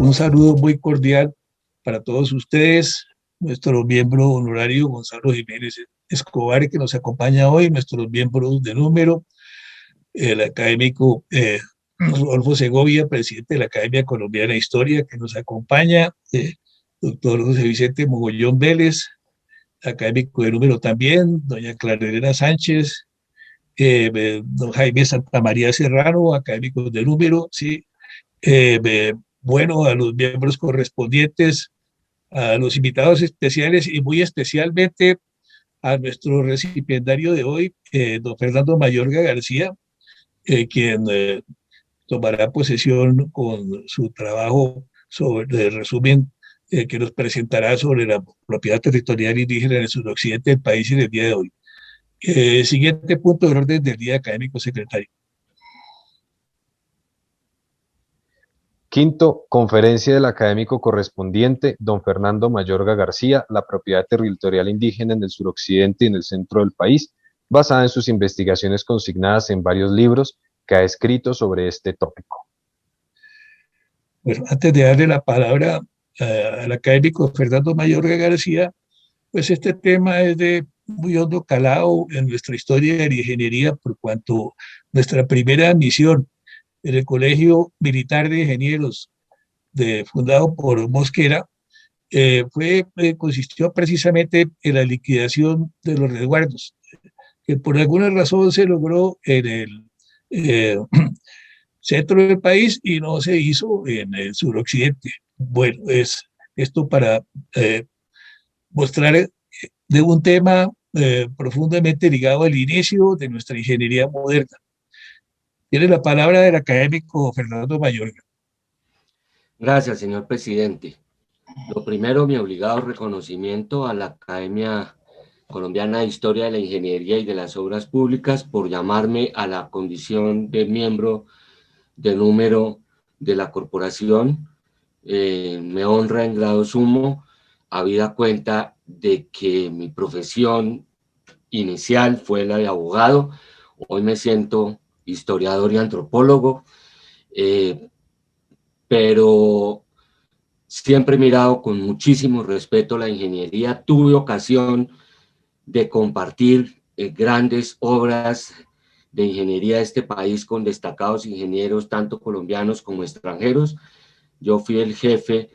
Un saludo muy cordial para todos ustedes, nuestro miembro honorario Gonzalo Jiménez Escobar, que nos acompaña hoy, nuestros miembros de número, el académico Rodolfo Segovia, presidente de la Academia Colombiana de Historia, que nos acompaña, doctor José Vicente Mogollón Vélez, académico de número también, doña Clara Elena Sánchez, don Jaime Santamaría Serrano, académicos de número, sí, bueno, a los miembros correspondientes, a los invitados especiales y muy especialmente a nuestro recipiendario de hoy, don Fernando Mayorga García, quien tomará posesión con su trabajo sobre el resumen que nos presentará sobre la propiedad territorial indígena en el suroccidente del país en el día de hoy. Siguiente punto de orden del día, académico secretario. Quinto, conferencia del académico correspondiente, don Fernando Mayorga García, la propiedad territorial indígena en el suroccidente y en el centro del país, basada en sus investigaciones consignadas en varios libros que ha escrito sobre este tópico. Bueno, antes de darle la palabra al académico Fernando Mayorga García, pues este tema es de muy hondo calado en nuestra historia de la ingeniería, por cuanto nuestra primera misión en el Colegio Militar de Ingenieros, fundado por Mosquera, consistió precisamente en la liquidación de los resguardos, que por alguna razón se logró en el centro del país y no se hizo en el suroccidente. Bueno, es esto para mostrar de un tema profundamente ligado al inicio de nuestra ingeniería moderna. Tiene la palabra del académico Fernando Mayorga. Gracias, señor presidente. Lo primero, mi obligado reconocimiento a la Academia Colombiana de Historia de la Ingeniería y de las Obras Públicas por llamarme a la condición de miembro de número de la corporación. Me honra en grado sumo, habida cuenta de que mi profesión inicial fue la de abogado. Hoy me siento historiador y antropólogo, pero siempre he mirado con muchísimo respeto la ingeniería. Tuve ocasión de compartir grandes obras de ingeniería de este país con destacados ingenieros, tanto colombianos como extranjeros. Yo fui el jefe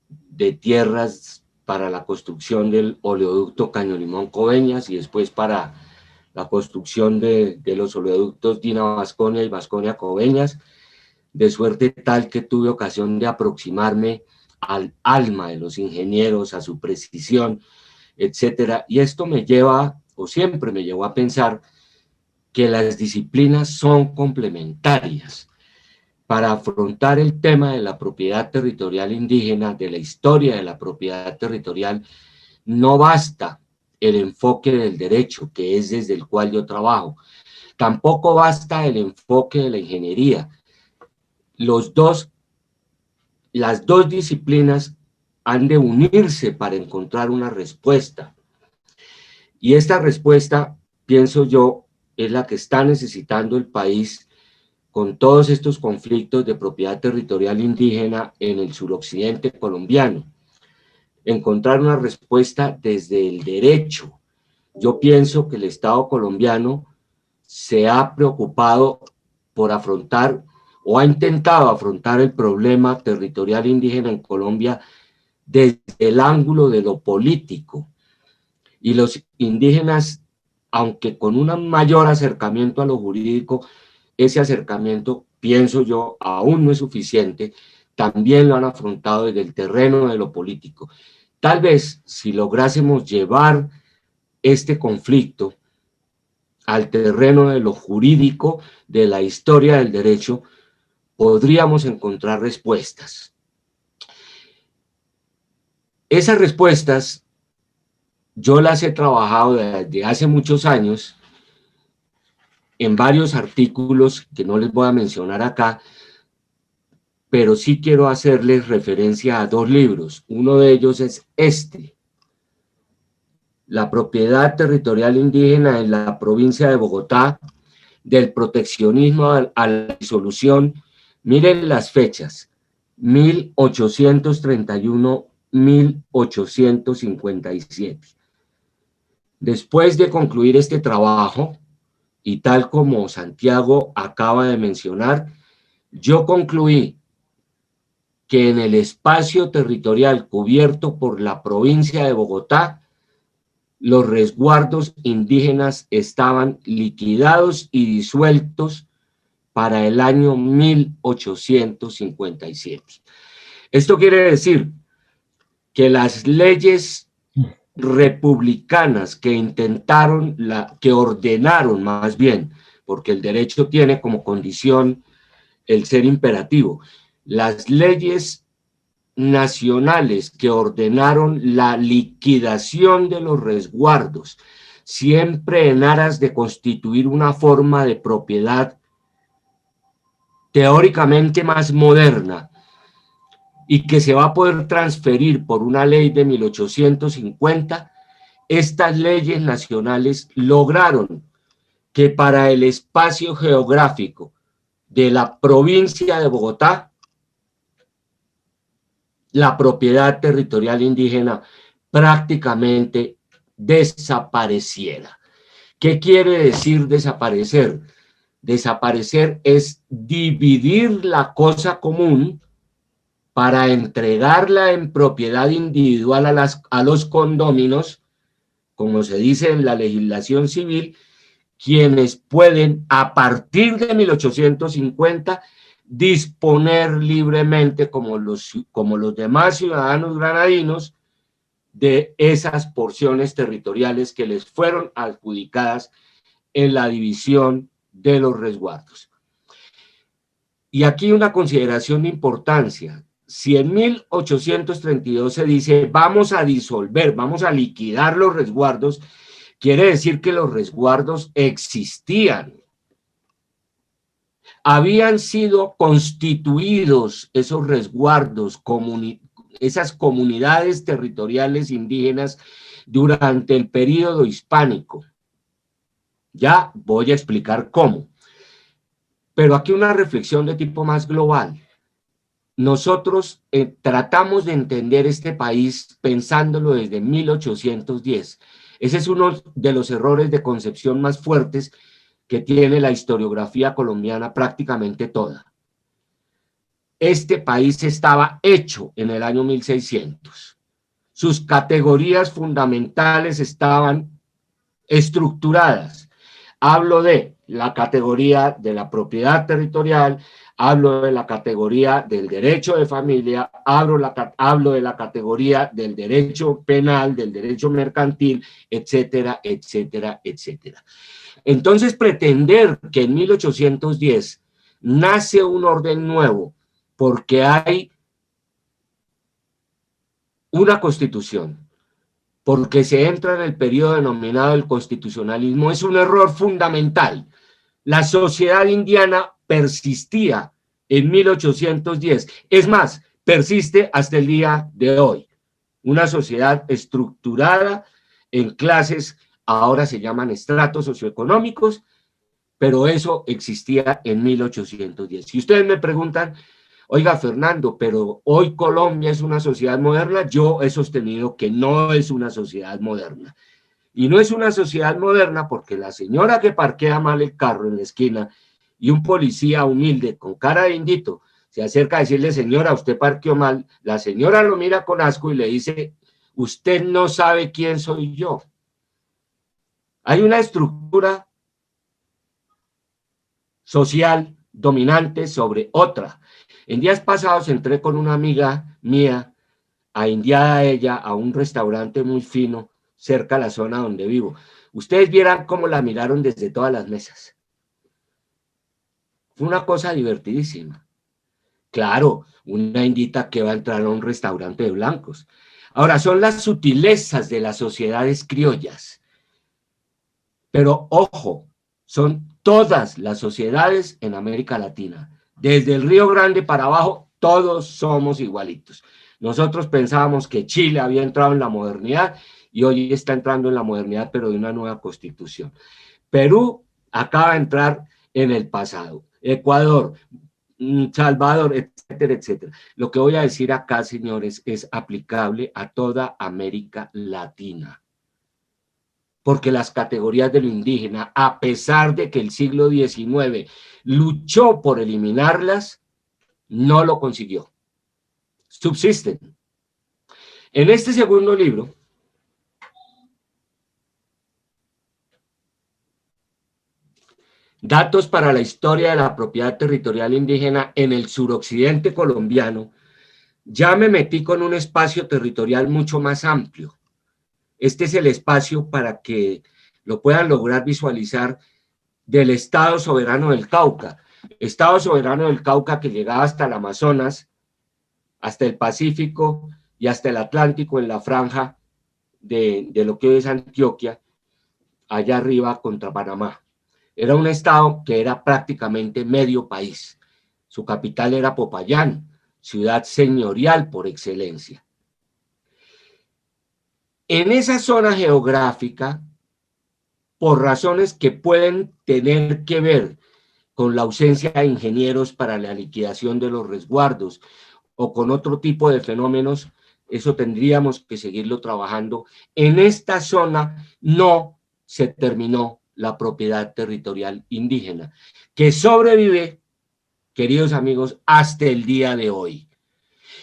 de tierras para la construcción del oleoducto Caño Limón Coveñas y después para la construcción de los oleoductos Dina-Vasconia y Vasconia-Coveñas, de suerte tal que tuve ocasión de aproximarme al alma de los ingenieros, a su precisión, etcétera. Y esto me lleva, o siempre me llevó a pensar, que las disciplinas son complementarias. Para afrontar el tema de la propiedad territorial indígena, de la historia de la propiedad territorial, no basta el enfoque del derecho, que es desde el cual yo trabajo. Tampoco basta el enfoque de la ingeniería. Las dos disciplinas han de unirse para encontrar una respuesta. Y esta respuesta, pienso yo, es la que está necesitando el país con todos estos conflictos de propiedad territorial indígena en el suroccidente colombiano. Encontrar una respuesta desde el derecho. Yo pienso que el Estado colombiano se ha preocupado por afrontar o ha intentado afrontar el problema territorial indígena en Colombia desde el ángulo de lo político. Y los indígenas, aunque con un mayor acercamiento a lo jurídico, ese acercamiento, pienso yo, aún no es suficiente, también lo han afrontado desde el terreno de lo político. Tal vez si lográsemos llevar este conflicto al terreno de lo jurídico, de la historia del derecho, podríamos encontrar respuestas. Esas respuestas yo las he trabajado desde hace muchos años en varios artículos que no les voy a mencionar acá, pero sí quiero hacerles referencia a dos libros. Uno de ellos es La propiedad territorial indígena en la provincia de Bogotá, del proteccionismo a la disolución. Miren las fechas, 1831-1857. Después de concluir este trabajo, y tal como Santiago acaba de mencionar, yo concluí que en el espacio territorial cubierto por la provincia de Bogotá, los resguardos indígenas estaban liquidados y disueltos para el año 1857. Esto quiere decir que las leyes republicanas que intentaron, que ordenaron más bien, porque el derecho tiene como condición el ser imperativo, las leyes nacionales que ordenaron la liquidación de los resguardos, siempre en aras de constituir una forma de propiedad teóricamente más moderna y que se va a poder transferir por una ley de 1850, estas leyes nacionales lograron que para el espacio geográfico de la provincia de Bogotá, la propiedad territorial indígena prácticamente desapareciera. ¿Qué quiere decir desaparecer? Desaparecer es dividir la cosa común para entregarla en propiedad individual a los condóminos, como se dice en la legislación civil, quienes pueden, a partir de 1850, disponer libremente, como los demás ciudadanos granadinos, de esas porciones territoriales que les fueron adjudicadas en la división de los resguardos. Y aquí una consideración de importancia. Si en 1832 se dice vamos a disolver, vamos a liquidar los resguardos, quiere decir que los resguardos existían. Habían sido constituidos esos resguardos, esas comunidades territoriales indígenas durante el período hispánico. Ya voy a explicar cómo. Pero aquí una reflexión de tipo más global. Nosotros tratamos de entender este país pensándolo desde 1810. Ese es uno de los errores de concepción más fuertes que tiene la historiografía colombiana prácticamente toda. Este país estaba hecho en el año 1600. Sus categorías fundamentales estaban estructuradas. Hablo de la categoría de la propiedad territorial, hablo de la categoría del derecho de familia, hablo de la categoría del derecho penal, del derecho mercantil, etcétera, etcétera, etcétera. Entonces, pretender que en 1810 nace un orden nuevo porque hay una constitución, porque se entra en el periodo denominado el constitucionalismo, es un error fundamental. La sociedad indiana persistía en 1810, es más, persiste hasta el día de hoy. Una sociedad estructurada en clases, ahora se llaman estratos socioeconómicos, pero eso existía en 1810. Si ustedes me preguntan, oiga, Fernando, pero hoy Colombia es una sociedad moderna, yo he sostenido que no es una sociedad moderna. Y no es una sociedad moderna porque la señora que parquea mal el carro en la esquina y un policía humilde con cara de indito se acerca a decirle, señora, usted parqueó mal, la señora lo mira con asco y le dice, usted no sabe quién soy yo. Hay una estructura social dominante sobre otra. En días pasados entré con una amiga mía, indiada ella, a un restaurante muy fino cerca de la zona donde vivo. Ustedes vieran cómo la miraron desde todas las mesas. Fue una cosa divertidísima. Claro, una indita que va a entrar a un restaurante de blancos. Ahora, son las sutilezas de las sociedades criollas. Pero ojo, son todas las sociedades en América Latina. Desde el Río Grande para abajo, todos somos igualitos. Nosotros pensábamos que Chile había entrado en la modernidad y hoy está entrando en la modernidad, pero de una nueva constitución. Perú acaba de entrar en el pasado. Ecuador, Salvador, etcétera, etcétera. Lo que voy a decir acá, señores, es aplicable a toda América Latina. Porque las categorías de lo indígena, a pesar de que el siglo XIX luchó por eliminarlas, no lo consiguió. Subsisten. En este segundo libro, Datos para la historia de la propiedad territorial indígena en el suroccidente colombiano, ya me metí con un espacio territorial mucho más amplio. Este es el espacio, para que lo puedan lograr visualizar, del Estado Soberano del Cauca. Estado Soberano del Cauca que llegaba hasta el Amazonas, hasta el Pacífico y hasta el Atlántico en la franja de lo que hoy es Antioquia, allá arriba contra Panamá. Era un estado que era prácticamente medio país. Su capital era Popayán, ciudad señorial por excelencia. En esa zona geográfica, por razones que pueden tener que ver con la ausencia de ingenieros para la liquidación de los resguardos o con otro tipo de fenómenos, eso tendríamos que seguirlo trabajando. En esta zona no se terminó la propiedad territorial indígena, que sobrevive, queridos amigos, hasta el día de hoy.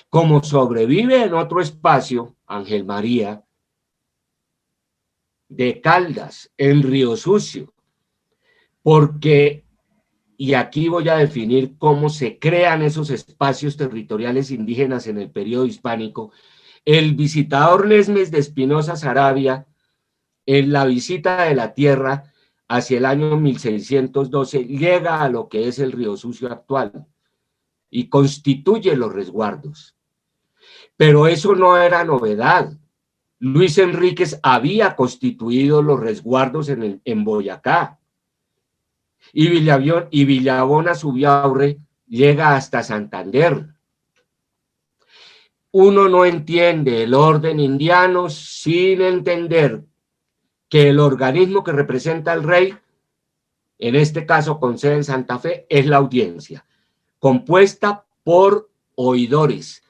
Como sobrevive en otro espacio, Ángel María, de Caldas, en Río Sucio, porque, y aquí voy a definir cómo se crean esos espacios territoriales indígenas en el periodo hispánico, el visitador Lesmes de Espinosa Saravia, en la visita de la tierra, hacia el año 1612, llega a lo que es el Río Sucio actual y constituye los resguardos. Pero eso no era novedad. Luis Enríquez había constituido los resguardos en Boyacá. Y Villabona Subiaurre llega hasta Santander. Uno no entiende el orden indiano sin entender que el organismo que representa al rey, en este caso con sede en Santa Fe, es la audiencia, compuesta por oidores,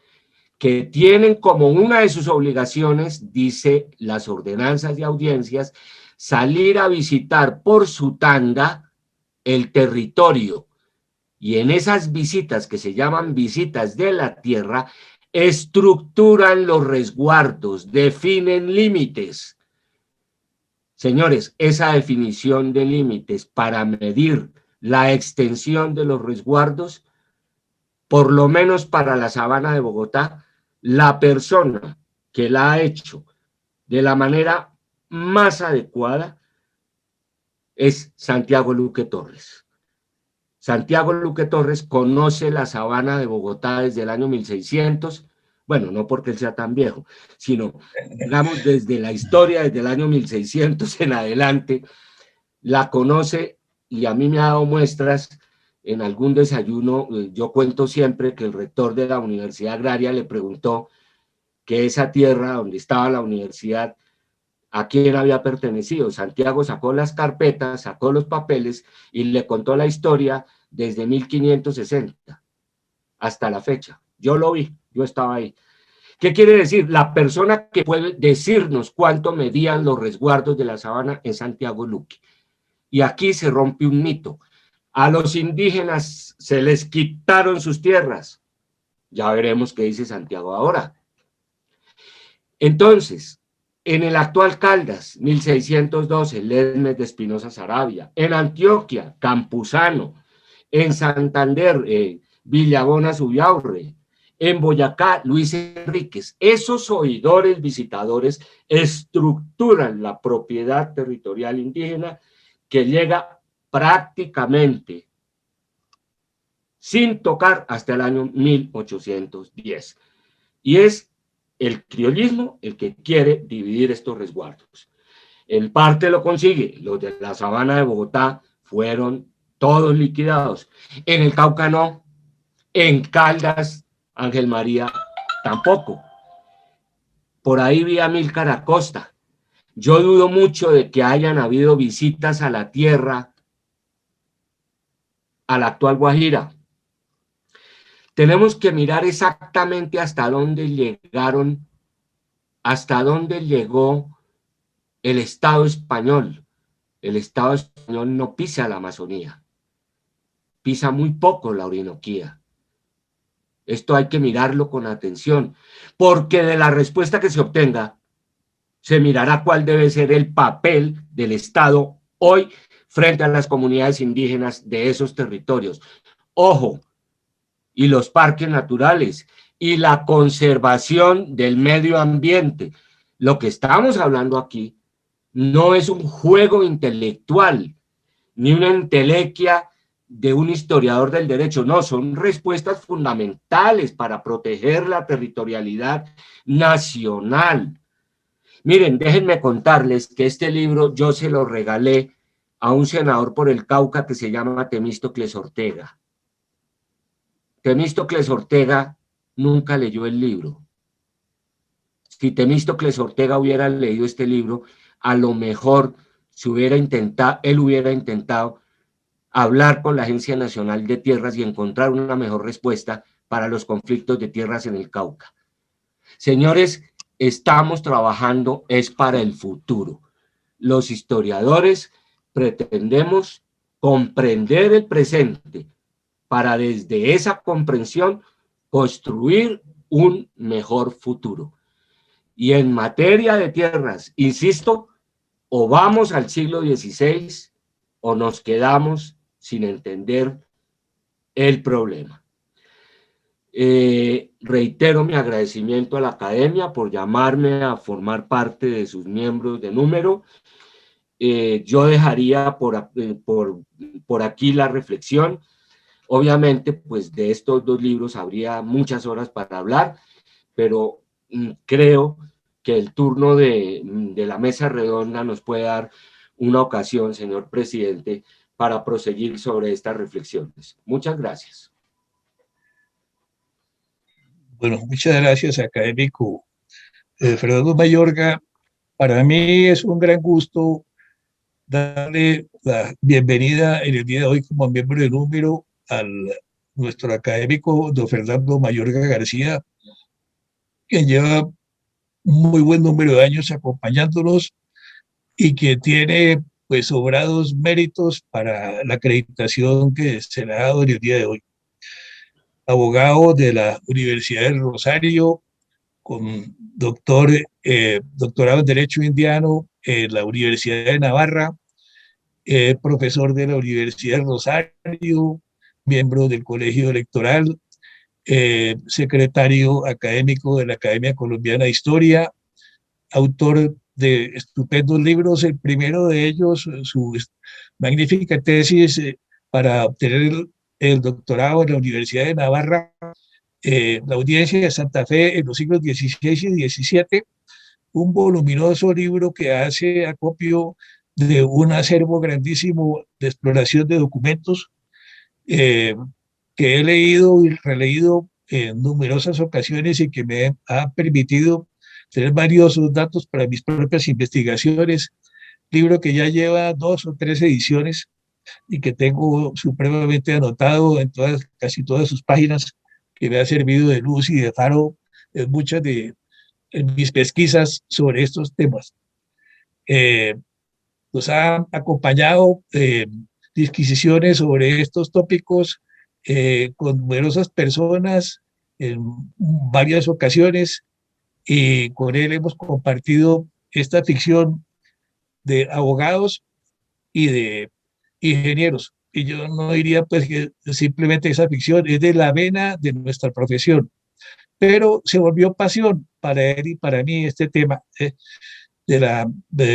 que tienen como una de sus obligaciones, dice las ordenanzas de audiencias, salir a visitar por su tanda el territorio. Y en esas visitas, que se llaman visitas de la tierra, estructuran los resguardos, definen límites. Señores, esa definición de límites para medir la extensión de los resguardos, por lo menos para la Sabana de Bogotá, la persona que la ha hecho de la manera más adecuada es Santiago Luque Torres. Santiago Luque Torres conoce la Sabana de Bogotá desde el año 1600, bueno, no porque él sea tan viejo, sino, digamos, desde la historia, desde el año 1600 en adelante, la conoce, y a mí me ha dado muestras en algún desayuno. Yo cuento siempre que el rector de la Universidad Agraria le preguntó que esa tierra donde estaba la universidad, a quién había pertenecido. Santiago sacó las carpetas, sacó los papeles y le contó la historia desde 1560 hasta la fecha. Yo lo vi, yo estaba ahí. ¿Qué quiere decir? La persona que puede decirnos cuánto medían los resguardos de la sabana es Santiago Luque. Y aquí se rompe un mito. A los indígenas se les quitaron sus tierras. Ya veremos qué dice Santiago ahora. Entonces, en el actual Caldas, 1612, Lesmes de Espinosa Saravia. En Antioquia, Campuzano. En Santander, Villabona Subiaurre. En Boyacá, Luis Enríquez. Esos oidores visitadores estructuran la propiedad territorial indígena, que llega prácticamente sin tocar hasta el año 1810. Y es el criollismo el que quiere dividir estos resguardos. En parte lo consigue. Los de la Sabana de Bogotá fueron todos liquidados. En el Cauca no. En Caldas, Ángel María, tampoco. Por ahí vi a Amílcar Acosta. Yo dudo mucho de que hayan habido visitas a la tierra, a la actual Guajira. Tenemos que mirar exactamente hasta dónde llegaron, hasta dónde llegó el Estado español. El Estado español no pisa la Amazonía, pisa muy poco la Orinoquía. Esto hay que mirarlo con atención, porque de la respuesta que se obtenga, se mirará cuál debe ser el papel del Estado hoy frente a las comunidades indígenas de esos territorios. Ojo, y los parques naturales, y la conservación del medio ambiente. Lo que estamos hablando aquí no es un juego intelectual, ni una entelequia de un historiador del derecho, no, son respuestas fundamentales para proteger la territorialidad nacional. Miren, déjenme contarles que este libro yo se lo regalé a un senador por el Cauca que se llama Temístocles Ortega. Temístocles Ortega nunca leyó el libro. Si Temístocles Ortega hubiera leído este libro, a lo mejor él hubiera intentado hablar con la Agencia Nacional de Tierras y encontrar una mejor respuesta para los conflictos de tierras en el Cauca. Señores, estamos trabajando es para el futuro. Los historiadores pretendemos comprender el presente para desde esa comprensión construir un mejor futuro. Y en materia de tierras, insisto, o vamos al siglo XVI o nos quedamos sin entender el problema. Reitero mi agradecimiento a la Academia por llamarme a formar parte de sus miembros de número. Yo dejaría por aquí la reflexión. Obviamente, pues de estos dos libros habría muchas horas para hablar, pero creo que el turno de la mesa redonda nos puede dar una ocasión, señor presidente, para proseguir sobre estas reflexiones. Muchas gracias. Bueno, muchas gracias, académico Fernando Mayorga. Para mí es un gran gusto darle la bienvenida en el día de hoy como miembro de número al nuestro académico don Fernando Mayorga García, que lleva un muy buen número de años acompañándonos y que tiene pues sobrados méritos para la acreditación que se le ha dado en el día de hoy. Abogado de la Universidad del Rosario, con doctorado en Derecho Indiano en la Universidad de Navarra, profesor de la Universidad del Rosario, miembro del Colegio Electoral, secretario académico de la Academia Colombiana de Historia, autor de estupendos libros, el primero de ellos, su magnífica tesis para obtener el doctorado en la Universidad de Navarra, la Audiencia de Santa Fe en los siglos XVI y XVII, un voluminoso libro que hace acopio de un acervo grandísimo de exploración de documentos que he leído y releído en numerosas ocasiones y que me ha permitido tener varios datos para mis propias investigaciones. Libro que ya lleva 2 o 3 ediciones y que tengo supremamente anotado en casi todas sus páginas, que me ha servido de luz y de faro en muchas de mis pesquisas sobre estos temas. Nos ha acompañado disquisiciones sobre estos tópicos con numerosas personas en varias ocasiones, y con él hemos compartido esta ficción de abogados y de ingenieros. Y yo no diría pues que simplemente esa ficción es de la vena de nuestra profesión, pero se volvió pasión para él y para mí este tema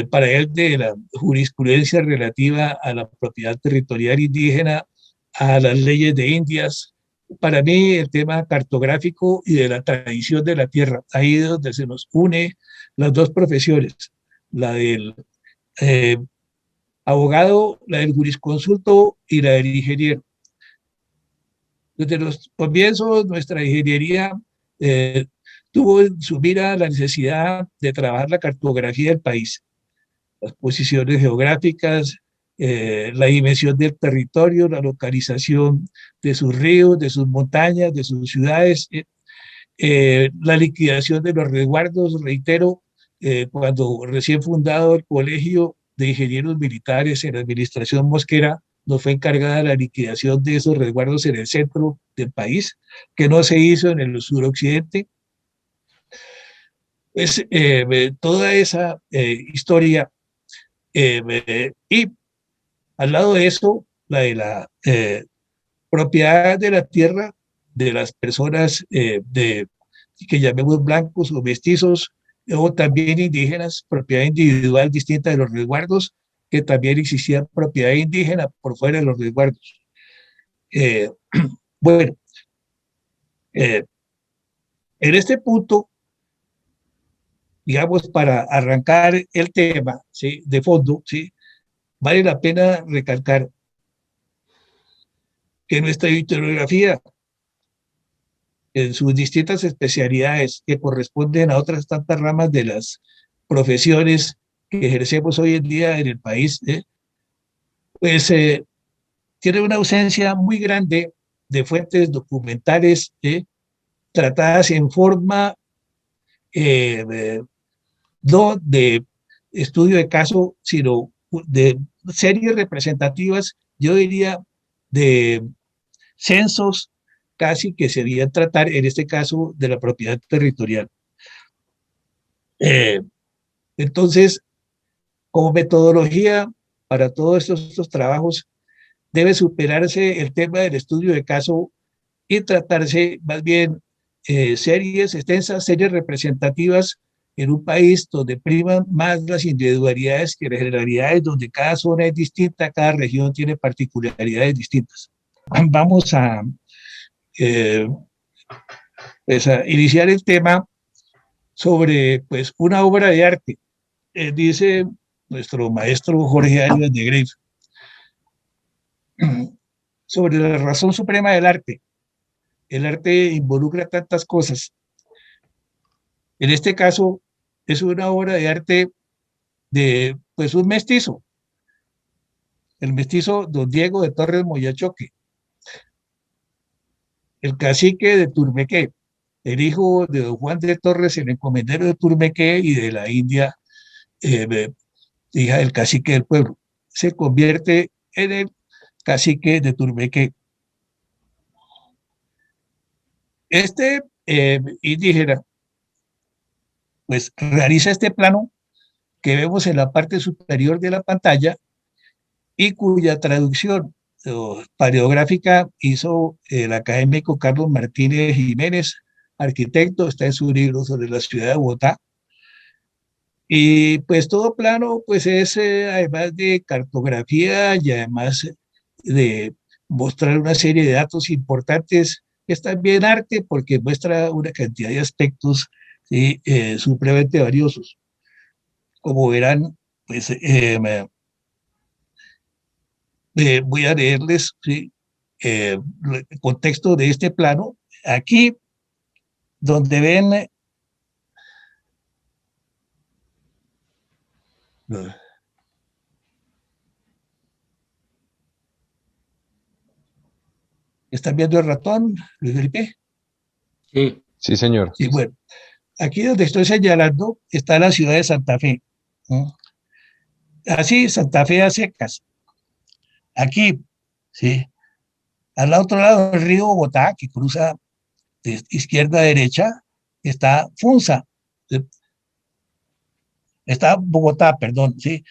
para él de la jurisprudencia relativa a la propiedad territorial indígena, a las leyes de Indias. Para mí el tema cartográfico y de la tradición de la tierra, ahí es donde se nos une las dos profesiones, la del abogado, la del jurisconsulto y la del ingeniero. Desde los comienzos, nuestra ingeniería tuvo en su mira la necesidad de trabajar la cartografía del país, las posiciones geográficas, la dimensión del territorio, la localización de sus ríos, de sus montañas, de sus ciudades, la liquidación de los resguardos, reitero, cuando recién fundado el Colegio de Ingenieros Militares en la administración Mosquera, nos fue encargada la liquidación de esos resguardos en el centro del país, que no se hizo en el suroccidente. Es toda esa historia, y al lado de eso, la de la propiedad de la tierra de las personas que llamemos blancos o mestizos, o también indígenas, propiedad individual distinta de los resguardos, que también existía propiedad indígena por fuera de los resguardos. Bueno, en este punto, digamos, para arrancar el tema, ¿sí?, de fondo, ¿sí?, vale la pena recalcar que nuestra historiografía, en sus distintas especialidades que corresponden a otras tantas ramas de las profesiones que ejercemos hoy en día en el país, pues tiene una ausencia muy grande de fuentes documentales tratadas en forma no de estudio de caso, sino de series representativas, yo diría, de censos casi que se debían tratar, en este caso, de la propiedad territorial. Entonces, como metodología para todos estos trabajos, debe superarse el tema del estudio de caso y tratarse más bien series extensas, series representativas en un país donde priman más las individualidades que las generalidades, donde cada zona es distinta, cada región tiene particularidades distintas. Vamos a pues a iniciar el tema sobre pues una obra de arte. Dice nuestro maestro Jorge Arias de Grey sobre la razón suprema del arte. El arte involucra tantas cosas. En este caso es una obra de arte de pues un mestizo, el mestizo don Diego de Torres Moyachoque, el cacique de Turmequé, el hijo de don Juan de Torres, el encomendero de Turmequé y de la India, hija del cacique del pueblo. Se convierte en el cacique de Turmequé. Este indígena, pues realiza este plano que vemos en la parte superior de la pantalla y cuya traducción paleográfica hizo el académico Carlos Martínez Jiménez, arquitecto, está en su libro sobre la ciudad de Bogotá. Y pues todo plano pues es además de cartografía y además de mostrar una serie de datos importantes, es también arte porque muestra una cantidad de aspectos, ¿sí?, supremamente valiosos. Como verán, pues voy a leerles, ¿sí?, el contexto de este plano. Aquí, donde ven ¿están viendo el ratón, Luis Felipe? Sí. Sí, señor. Sí, bueno. Aquí donde estoy señalando está la ciudad de Santa Fe. ¿No? Así, Santa Fe a secas. Aquí, ¿sí?, al otro lado del río Bogotá, que cruza de izquierda a derecha, está Funza. ¿Sí? Está Bogotá, perdón, ¿sí?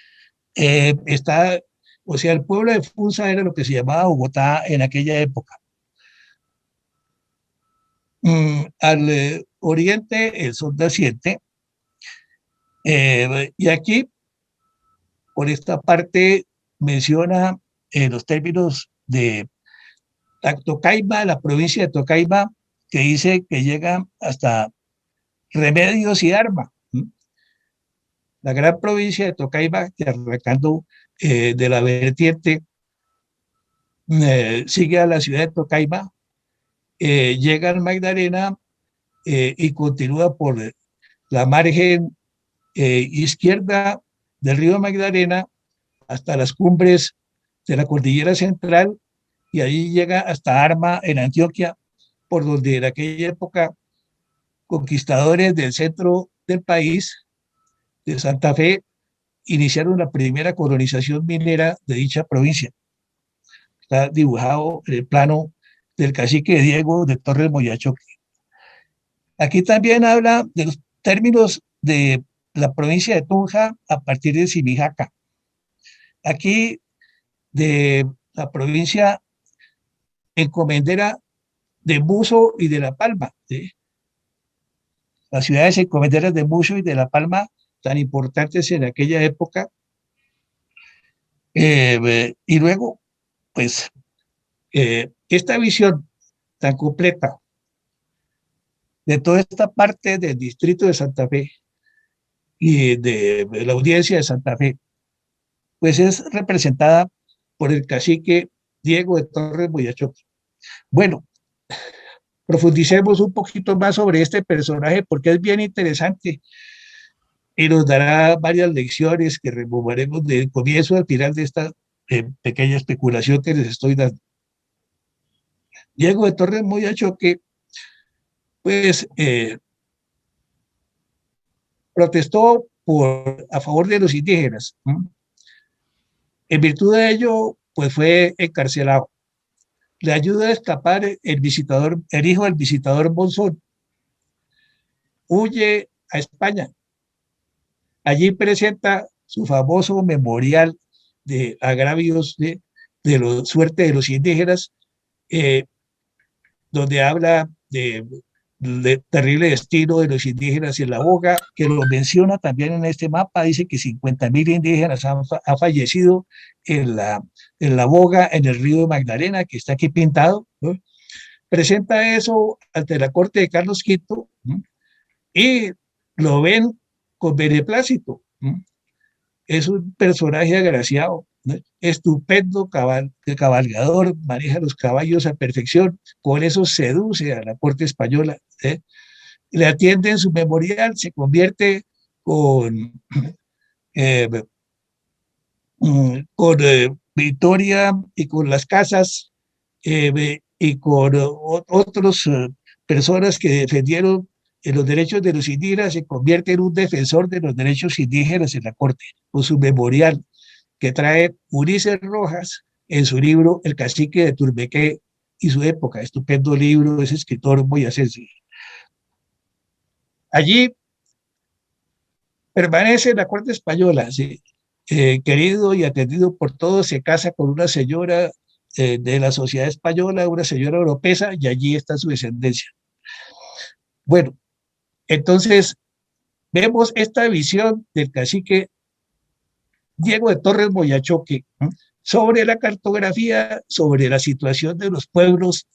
Está, o sea, el pueblo de Funza era lo que se llamaba Bogotá en aquella época. Al oriente, el sol naciente, y aquí, por esta parte, menciona los términos de Tocaiba, la provincia de Tocaiba, que dice que llega hasta Remedios y Arma. La gran provincia de Tocaiba, que arrancando de la vertiente, sigue a la ciudad de Tocaiba, llega al Magdalena y continúa por la margen izquierda del río Magdalena hasta las cumbres de la cordillera central y ahí llega hasta Arma en Antioquia, por donde en aquella época conquistadores del centro del país, de Santa Fe, iniciaron la primera colonización minera de dicha provincia. Está dibujado en el plano del cacique Diego de Torres Moyachoque. Aquí también habla de los términos de la provincia de Tunja a partir de Simijaca. Aquí de la provincia encomendera de Buzo y de La Palma, ¿sí? Las ciudades encomenderas de Buzo y de La Palma, tan importantes en aquella época. Y luego, pues, esta visión tan completa de toda esta parte del distrito de Santa Fe y de la audiencia de Santa Fe, pues es representada por el cacique Diego de Torres Boyachoque. Bueno, profundicemos un poquito más sobre este personaje porque es bien interesante y nos dará varias lecciones que removeremos del comienzo al final de esta pequeña especulación que les estoy dando. Diego de Torres Boyachoque, pues, protestó a favor de los indígenas. En virtud de ello, pues fue encarcelado. Le ayuda a escapar el hijo del visitador Monzón. Huye a España. Allí presenta su famoso memorial de agravios de la suerte de los indígenas, donde habla de terrible destino de los indígenas en la boga, que lo menciona también en este mapa. Dice que 50.000 indígenas han fallecido en la boga, en el río Magdalena, que está aquí pintado, ¿no? Presenta eso ante la corte de Carlos V, ¿no? Y lo ven con beneplácito, ¿no? Es un personaje agraciado, ¿no? Estupendo cabalgador, maneja los caballos a perfección, con eso seduce a la corte española, ¿eh? Le atiende en su memorial, se convierte con Victoria y con las casas y con otras personas que defendieron los derechos de los indígenas, se convierte en un defensor de los derechos indígenas en la corte, con su memorial que trae Ulises Rojas en su libro El cacique de Turbeque y su época. Estupendo libro, ese escritor boyacense. Allí permanece en la corte española, ¿sí? Querido y atendido por todos, se casa con una señora de la sociedad española, una señora europea, y allí está su descendencia. Bueno, entonces vemos esta visión del cacique Diego de Torres Boyachoque, ¿eh? Sobre la cartografía, sobre la situación de los pueblos,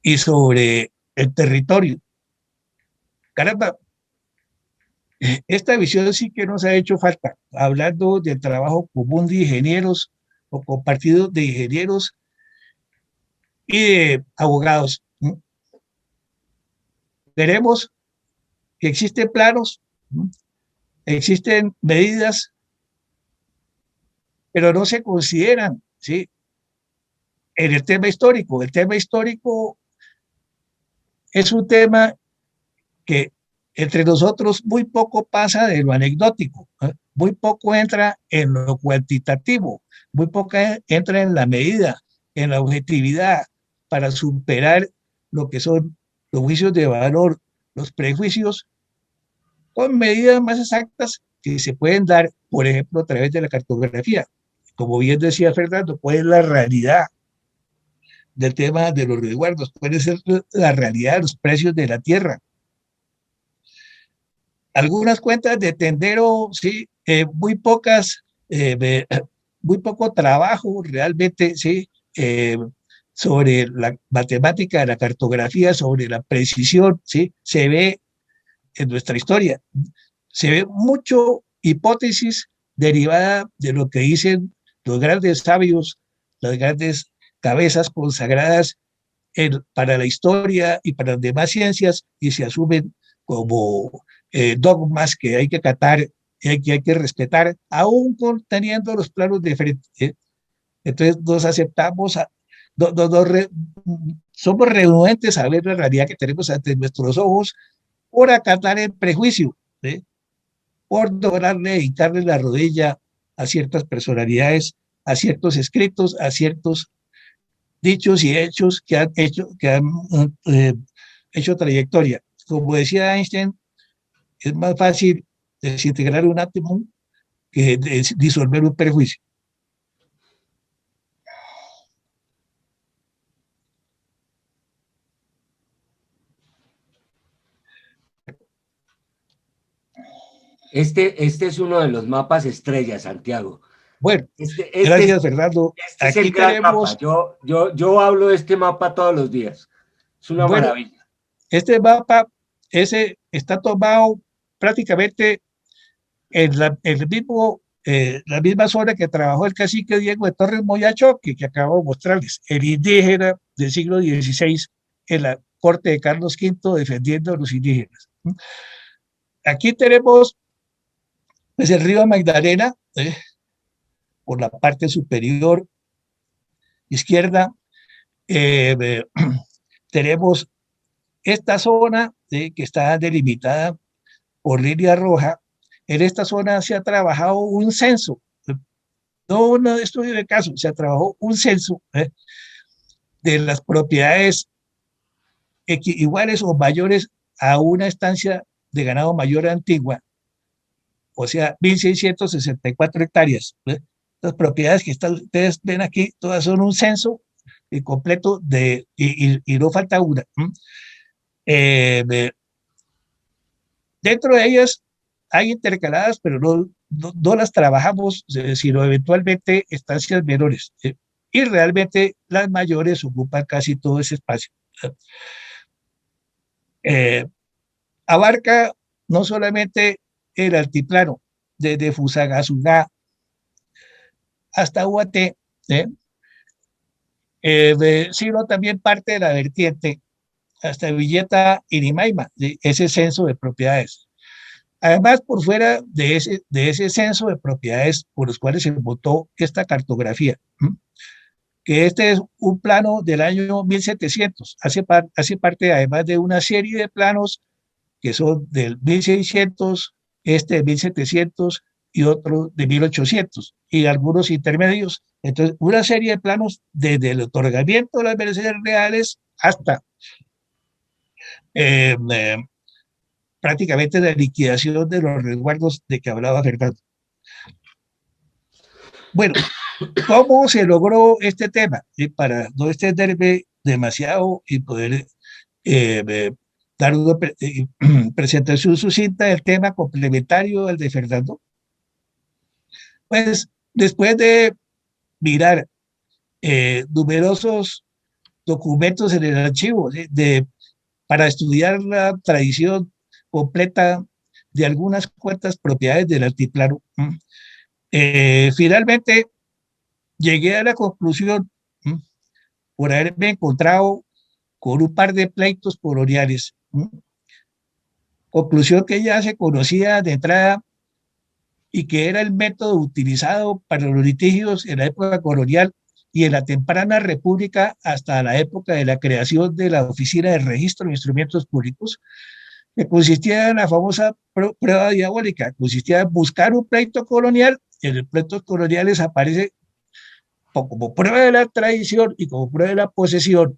y sobre el territorio. Caramba, esta visión sí que nos ha hecho falta, hablando del trabajo común de ingenieros o compartido de ingenieros y de abogados. Veremos que existen planos, existen medidas, pero no se consideran, ¿sí? En el tema histórico. El tema histórico es un tema que entre nosotros muy poco pasa de lo anecdótico, ¿eh? Muy poco entra en lo cuantitativo, muy poco entra en la medida, en la objetividad, para superar lo que son los juicios de valor, los prejuicios, con medidas más exactas que se pueden dar, por ejemplo, a través de la cartografía. Como bien decía Fernando, puede la realidad del tema de los resguardos, puede ser la realidad de los precios de la tierra. Algunas cuentas de tendero, sí, muy pocas, muy poco trabajo realmente, sí, sobre la matemática de la cartografía, sobre la precisión, sí, se ve en nuestra historia, se ve mucho hipótesis derivada de lo que dicen los grandes sabios, las grandes cabezas consagradas para la historia y para las demás ciencias, y se asumen como dogmas que hay que acatar que hay que respetar, aún teniendo los planos diferentes. Entonces nos aceptamos, somos renuentes a ver la realidad que tenemos ante nuestros ojos por acatar el prejuicio, ¿sí? Por lograrle hincarle la rodilla a ciertas personalidades, a ciertos escritos, a ciertos dichos y hechos que han hecho trayectoria. Como decía Einstein, es más fácil desintegrar un átomo que disolver un prejuicio. Este es uno de los mapas estrellas, Santiago. Bueno, Este, este es, gracias, Fernando. este es el Aquí gran mapa. tenemos, Yo hablo de este mapa todos los días. Es una bueno, maravilla. este mapa ese está tomado prácticamente en la misma zona que trabajó el cacique Diego de Torres Moyacho, que acabo de mostrarles, el indígena del siglo XVI en la corte de Carlos V defendiendo a los indígenas. Aquí tenemos pues, el río Magdalena, por la parte superior izquierda. Tenemos esta zona que está delimitada por línea roja. En esta zona se ha trabajado un censo, no un estudio de caso, se ha trabajado un censo de las propiedades iguales o mayores a una estancia de ganado mayor antigua, o sea, 1.664 hectáreas. Las propiedades que ustedes ven aquí, todas son un censo completo y no falta una. Dentro de ellas hay intercaladas, pero no las trabajamos, sino eventualmente estancias menores. Y realmente las mayores ocupan casi todo ese espacio. Abarca no solamente el altiplano, desde Fusagasugá hasta Uaté, sino también parte de la vertiente hasta Villeta y Nimaima, ese censo de propiedades. Además, por fuera de ese censo de propiedades por los cuales se votó esta cartografía, que este es un plano del año 1700, hace parte además de una serie de planos que son del 1600, este de 1700 y otro de 1800, y algunos intermedios. Entonces, una serie de planos desde el otorgamiento de las mercedes reales hasta eh, eh, prácticamente la liquidación de los resguardos de que hablaba Fernando. Bueno, ¿cómo se logró este tema? Para no extenderme demasiado y poder dar una presentación sucinta del tema complementario al de Fernando, pues después de mirar numerosos documentos en el archivo para estudiar la tradición completa de algunas cuantas propiedades del altiplano, finalmente llegué a la conclusión, por haberme encontrado con un par de pleitos coloniales, conclusión que ya se conocía de entrada y que era el método utilizado para los litigios en la época colonial y en la temprana república hasta la época de la creación de la Oficina de Registro de Instrumentos Públicos, que consistía en la famosa prueba diabólica, consistía en buscar un pleito colonial, y en el pleito coloniales aparece como prueba de la tradición y como prueba de la posesión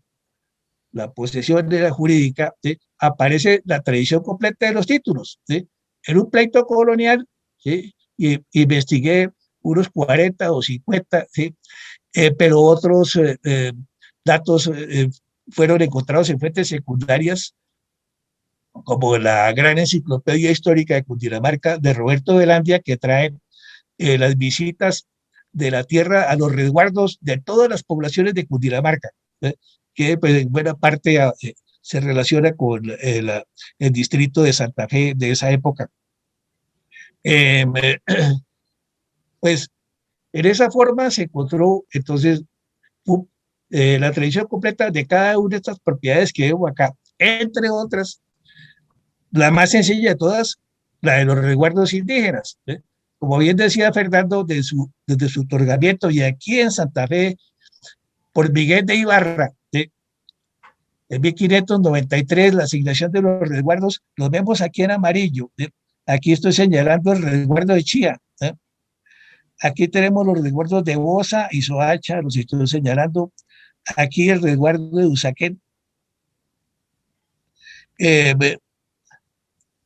de la jurídica, ¿sí? Aparece la tradición completa de los títulos. ¿Sí? En un pleito colonial, ¿sí? Y investigué unos 40 o 50, ¿sí? Pero otros datos fueron encontrados en fuentes secundarias, como la gran enciclopedia histórica de Cundinamarca de Roberto Velandia, que trae las visitas de la tierra a los resguardos de todas las poblaciones de Cundinamarca, que pues, en buena parte se relaciona con el distrito de Santa Fe de esa época. Pues en esa forma se encontró entonces la tradición completa de cada una de estas propiedades que veo acá, entre otras, la más sencilla de todas, la de los resguardos indígenas. Como bien decía Fernando, desde su otorgamiento, y aquí en Santa Fe, por Miguel de Ibarra, en 1593, la asignación de los resguardos, los vemos aquí en amarillo. Aquí estoy señalando el resguardo de Chía. Aquí tenemos los resguardos de Bosa y Soacha, los estoy señalando. Aquí el resguardo de Usaquén.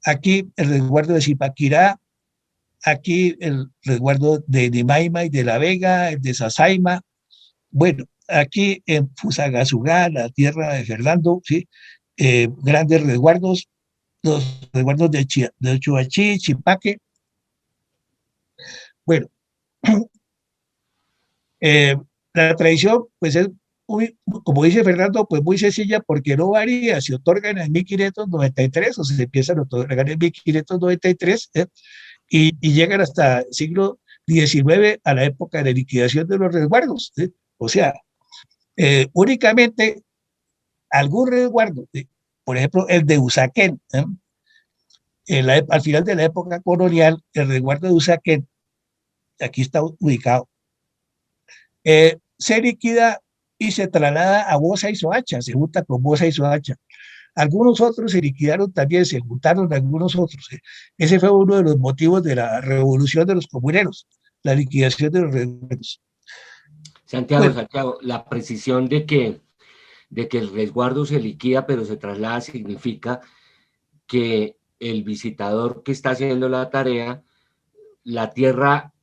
Aquí el resguardo de Zipaquirá. Aquí el resguardo de Nimaima y de La Vega, el de Sasaima. Bueno, aquí en Fusagasugá, la tierra de Fernando, ¿sí? Grandes resguardos, los resguardos de Chuachí, Chipaque. Bueno, la tradición, pues es muy, como dice Fernando, pues muy sencilla porque no varía, se otorgan en 1593 o se empiezan a otorgar en 1593 y llegan hasta el siglo XIX a la época de la liquidación de los resguardos. O sea, únicamente algún resguardo, por ejemplo, el de Usaquén, al final de la época colonial, el resguardo de Usaquén, aquí está ubicado, se liquida y se traslada a Bosa y Soacha, se junta con Bosa y Soacha. Algunos otros se liquidaron también, se juntaron algunos otros. Ese fue uno de los motivos de la revolución de los comuneros, la liquidación de los resguardos. Santiago, Santiago, la precisión de que el resguardo se liquida pero se traslada significa que el visitador que está haciendo la tarea, la tierra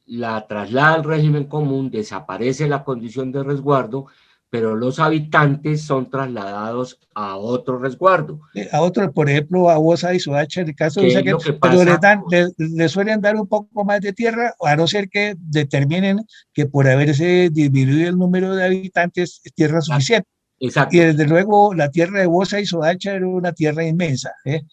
la traslada al régimen común, desaparece la condición de resguardo, pero los habitantes son trasladados a otro resguardo. A otro, por ejemplo, a Bosa y Soacha, en el caso de ¿Qué es Usaquén, lo que pero pasa? les suelen dar un poco más de tierra, a no ser que determinen que por haberse disminuido el número de habitantes es tierra suficiente. Y Exacto. desde luego la tierra de Bosa y Soacha era una tierra inmensa. Aquí,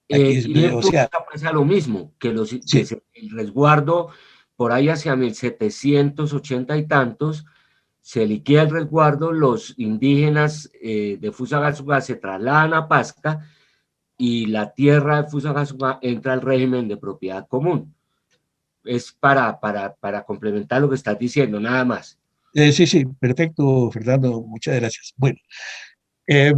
Y en o sea, pasa lo mismo, que, sí, el resguardo por ahí hacia 1780 y tantos, se liquida el resguardo, los indígenas de Fusagasugá se trasladan a Pasca y la tierra de Fusagasugá entra al régimen de propiedad común. Es para complementar lo que estás diciendo, nada más. sí, sí, perfecto, Fernando, muchas gracias. Bueno, eh,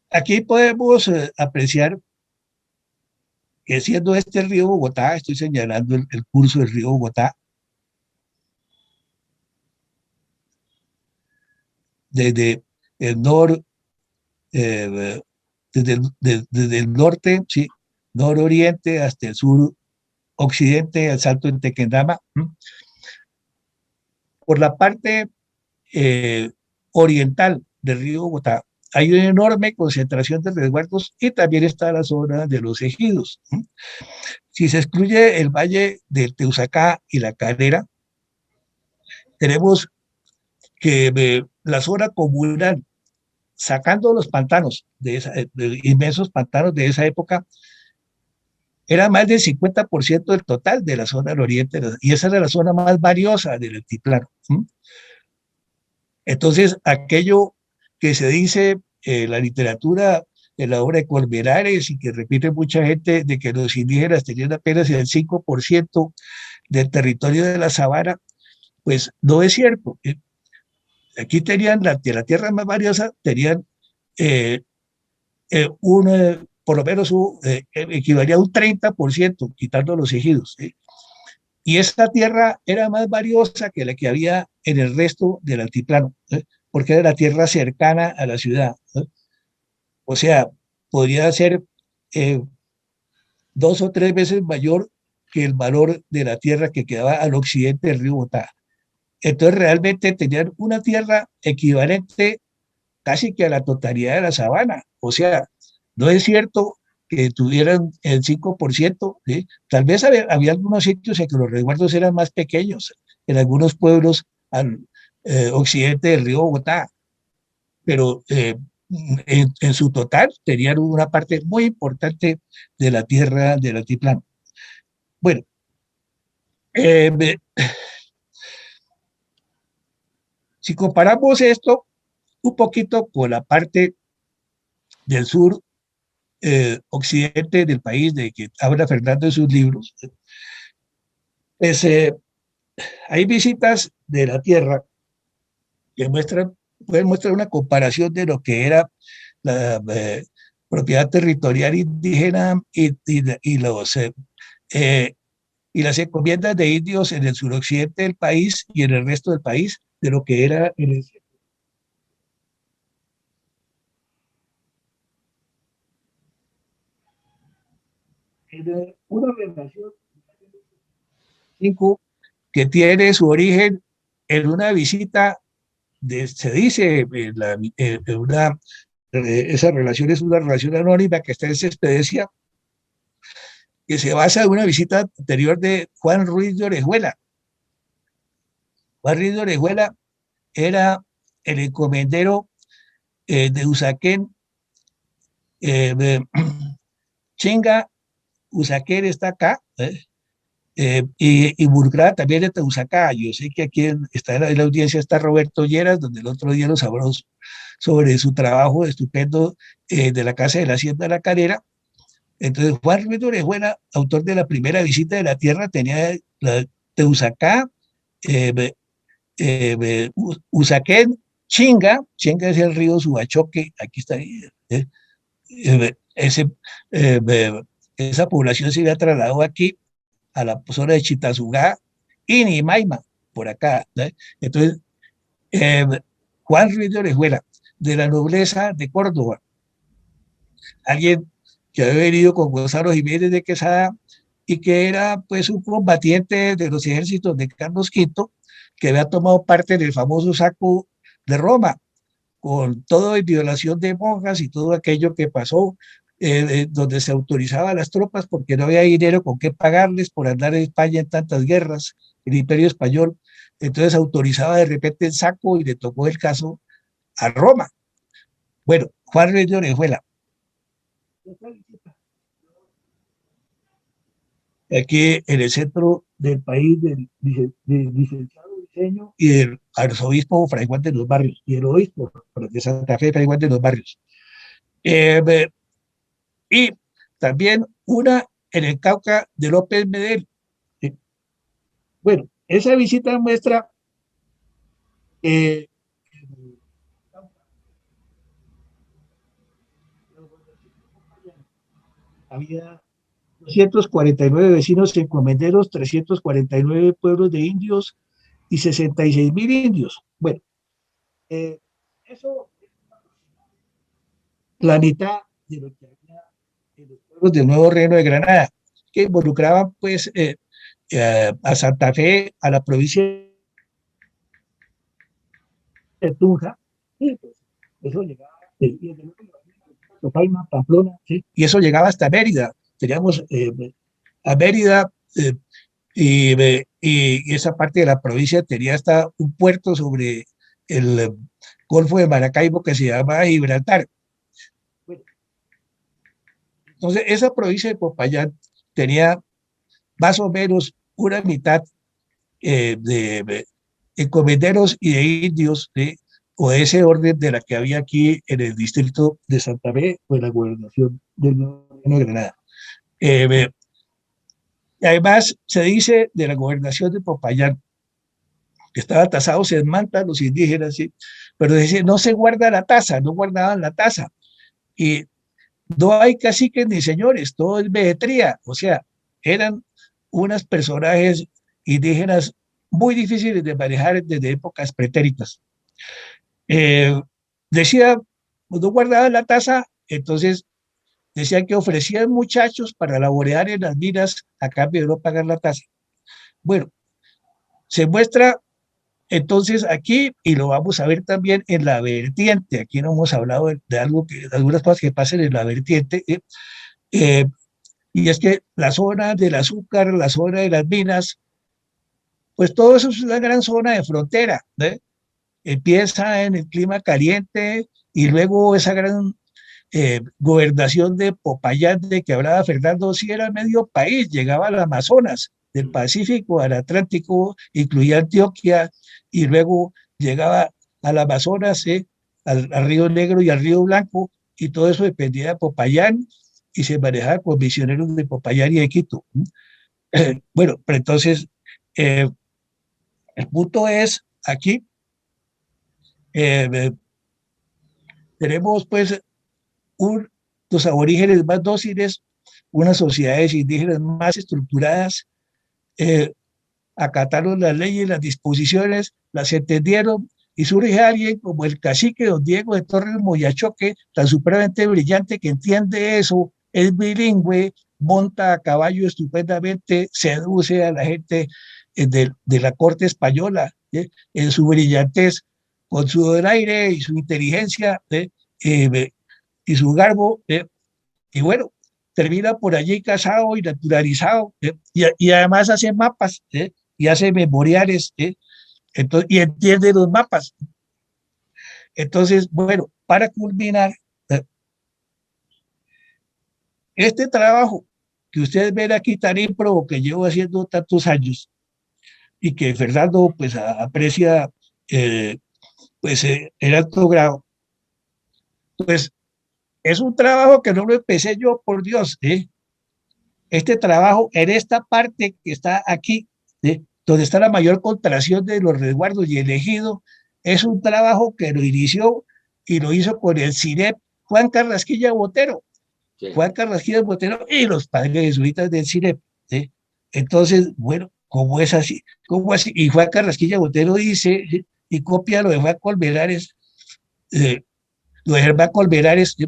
aquí podemos apreciar que siendo este el río Bogotá, estoy señalando el curso del río Bogotá, desde el norte, desde el norte, sí, nororiente hasta el sur occidente, al Salto en Tequendama, por la parte oriental del río Bogotá hay una enorme concentración de resguardos y también está la zona de los ejidos. Si se excluye el valle del Teusacá y la Calera, tenemos que la zona comunal, sacando los pantanos, de inmensos pantanos de esa época, era más del 50% del total de la zona del oriente, y esa era la zona más valiosa del altiplano. Entonces, aquello que se dice en la literatura, en la obra de Colmenares, y que repite mucha gente, de que los indígenas tenían apenas el 5% del territorio de la sabana, pues no es cierto. Aquí tenían, de la tierra más valiosa, tenían eh, por lo menos equivalía a un 30%, quitando los ejidos. Y esta tierra era más valiosa que la que había en el resto del altiplano, porque era la tierra cercana a la ciudad. O sea, podría ser 2 o 3 veces mayor que el valor de la tierra que quedaba al occidente del río Bogotá. Entonces realmente tenían una tierra equivalente casi que a la totalidad de la sabana. O sea, no es cierto que tuvieran el 5%, ¿sí? Tal vez había algunos sitios en que los resguardos eran más pequeños, en algunos pueblos al occidente del río Bogotá, pero en su total tenían una parte muy importante de la tierra del altiplano. Bueno, eh, si comparamos esto un poquito con la parte del sur occidente del país, de que habla Fernando en sus libros, pues hay visitas de la tierra que pueden mostrar una comparación de lo que era la propiedad territorial indígena eh, y las encomiendas de indios en el suroccidente del país y en el resto del país, de lo que era en el una relación que tiene su origen en una visita se dice, esa relación es una relación anónima que está en Cespedecia, que se basa en una visita anterior de Juan Ruiz de Orejuela. Juan Ruiz de Orejuela era el encomendero de Usaquén, Chinga, Usaquén está acá, y Burgrada también de Teusacá. Yo sé que aquí está en la audiencia está Roberto Lleras, donde el otro día nos habló sobre su trabajo estupendo de la Casa de la Hacienda de la Calera. Entonces, Juan Ruiz de Orejuela, autor de la primera visita de la tierra, tenía la Teusacá, Usaquén, Chinga es el río Subachoque, aquí está, ese, esa población se había trasladado aquí a la zona de Chitazugá y Nimaima, por acá, ¿no? Entonces, eh, Juan Ruiz de Orejuela, de la nobleza de Córdoba, alguien que había venido con Gonzalo Jiménez de Quesada y que era pues un combatiente de los ejércitos de Carlos V, que había tomado parte en el famoso saco de Roma, con todo en violación de monjas y todo aquello que pasó, donde se autorizaba a las tropas porque no había dinero con qué pagarles por andar en España en tantas guerras, el Imperio Español. Entonces autorizaba de repente el saco y le tocó el caso a Roma. Bueno, Juan Ruiz de Orejuela. Aquí en el centro del país del licenciado Diseño y del arzobispo Fray Juan de los Barrios, y el obispo de Santa Fe, Fray Juan de los Barrios. Y también una en el Cauca de López Medel. Bueno, esa visita muestra había 249 vecinos encomenderos, 349 pueblos de indios y 66.000 indios. Bueno, eso es la mitad de lo que había en los pueblos del Nuevo Reino de Granada, que involucraban pues a Santa Fe, a la provincia de Tunja, y pues eso llegaba, Topaima, Pamplona, ¿sí? Y eso llegaba hasta Mérida. Teníamos a Mérida y esa parte de la provincia tenía hasta un puerto sobre el Golfo de Maracaibo que se llama Gibraltar. Bueno, entonces, esa provincia de Popayán tenía más o menos una mitad de encomenderos y de indios, o de ese orden de la que había aquí en el distrito de Santa Fe o en la gobernación del Nuevo Reino de Granada. Y además se dice de la gobernación de Popayán que estaba tasados en Manta los indígenas, ¿sí? Pero dice, no se guarda la tasa, no guardaban la tasa. Y no hay caciques ni señores, todo es vejetría, o sea, eran unos personajes indígenas muy difíciles de manejar desde épocas pretéritas. Decía, no guardaban la tasa, entonces decían que ofrecían muchachos para laborear en las minas a cambio de no pagar la tasa. Bueno, se muestra entonces aquí, y lo vamos a ver también en la vertiente, aquí no hemos hablado de algo de algunas cosas que pasan en la vertiente, eh, y es que la zona del azúcar, la zona de las minas, pues todo eso es una gran zona de frontera, ¿eh? Empieza en el clima caliente y luego esa gran gobernación de Popayán de que hablaba Fernando, sí era medio país, llegaba al Amazonas, del Pacífico al Atlántico, incluía Antioquia y luego llegaba al Amazonas, al Río Negro y al Río Blanco, y todo eso dependía de Popayán y se manejaba con misioneros de Popayán y de Quito. Bueno, pero entonces, eh, el punto es aquí, eh, tenemos pues los aborígenes más dóciles, unas sociedades indígenas más estructuradas, eh, acataron las leyes, las disposiciones, las entendieron y surge alguien como el cacique don Diego de Torres Moyachoque, tan supremamente brillante que entiende eso, es bilingüe, monta a caballo estupendamente, seduce a la gente de la corte española, en su brillantez, con su donaire y su inteligencia, y su garbo, y bueno, termina por allí casado y naturalizado, y además hace mapas, y hace memoriales, entonces, y entiende los mapas. Entonces, bueno, para culminar, este trabajo que ustedes ven aquí tan ímprobo que llevo haciendo tantos años y que Fernando pues aprecia pues en alto grado, pues es un trabajo que no lo empecé yo, por Dios, este trabajo en esta parte que está aquí, donde está la mayor contracción de los resguardos y el ejido, es un trabajo que lo inició y lo hizo con el CIREP Juan Carrasquilla Botero, Sí. Juan Carrasquilla Botero y los padres jesuitas del CIREP. ¿Sí? Entonces, bueno, ¿cómo es así? ¿Cómo así? Y Juan Carrasquilla Botero dice, ¿sí? Y copia lo de Juan Colmenares, lo de Germán Colmenares, ¿sí?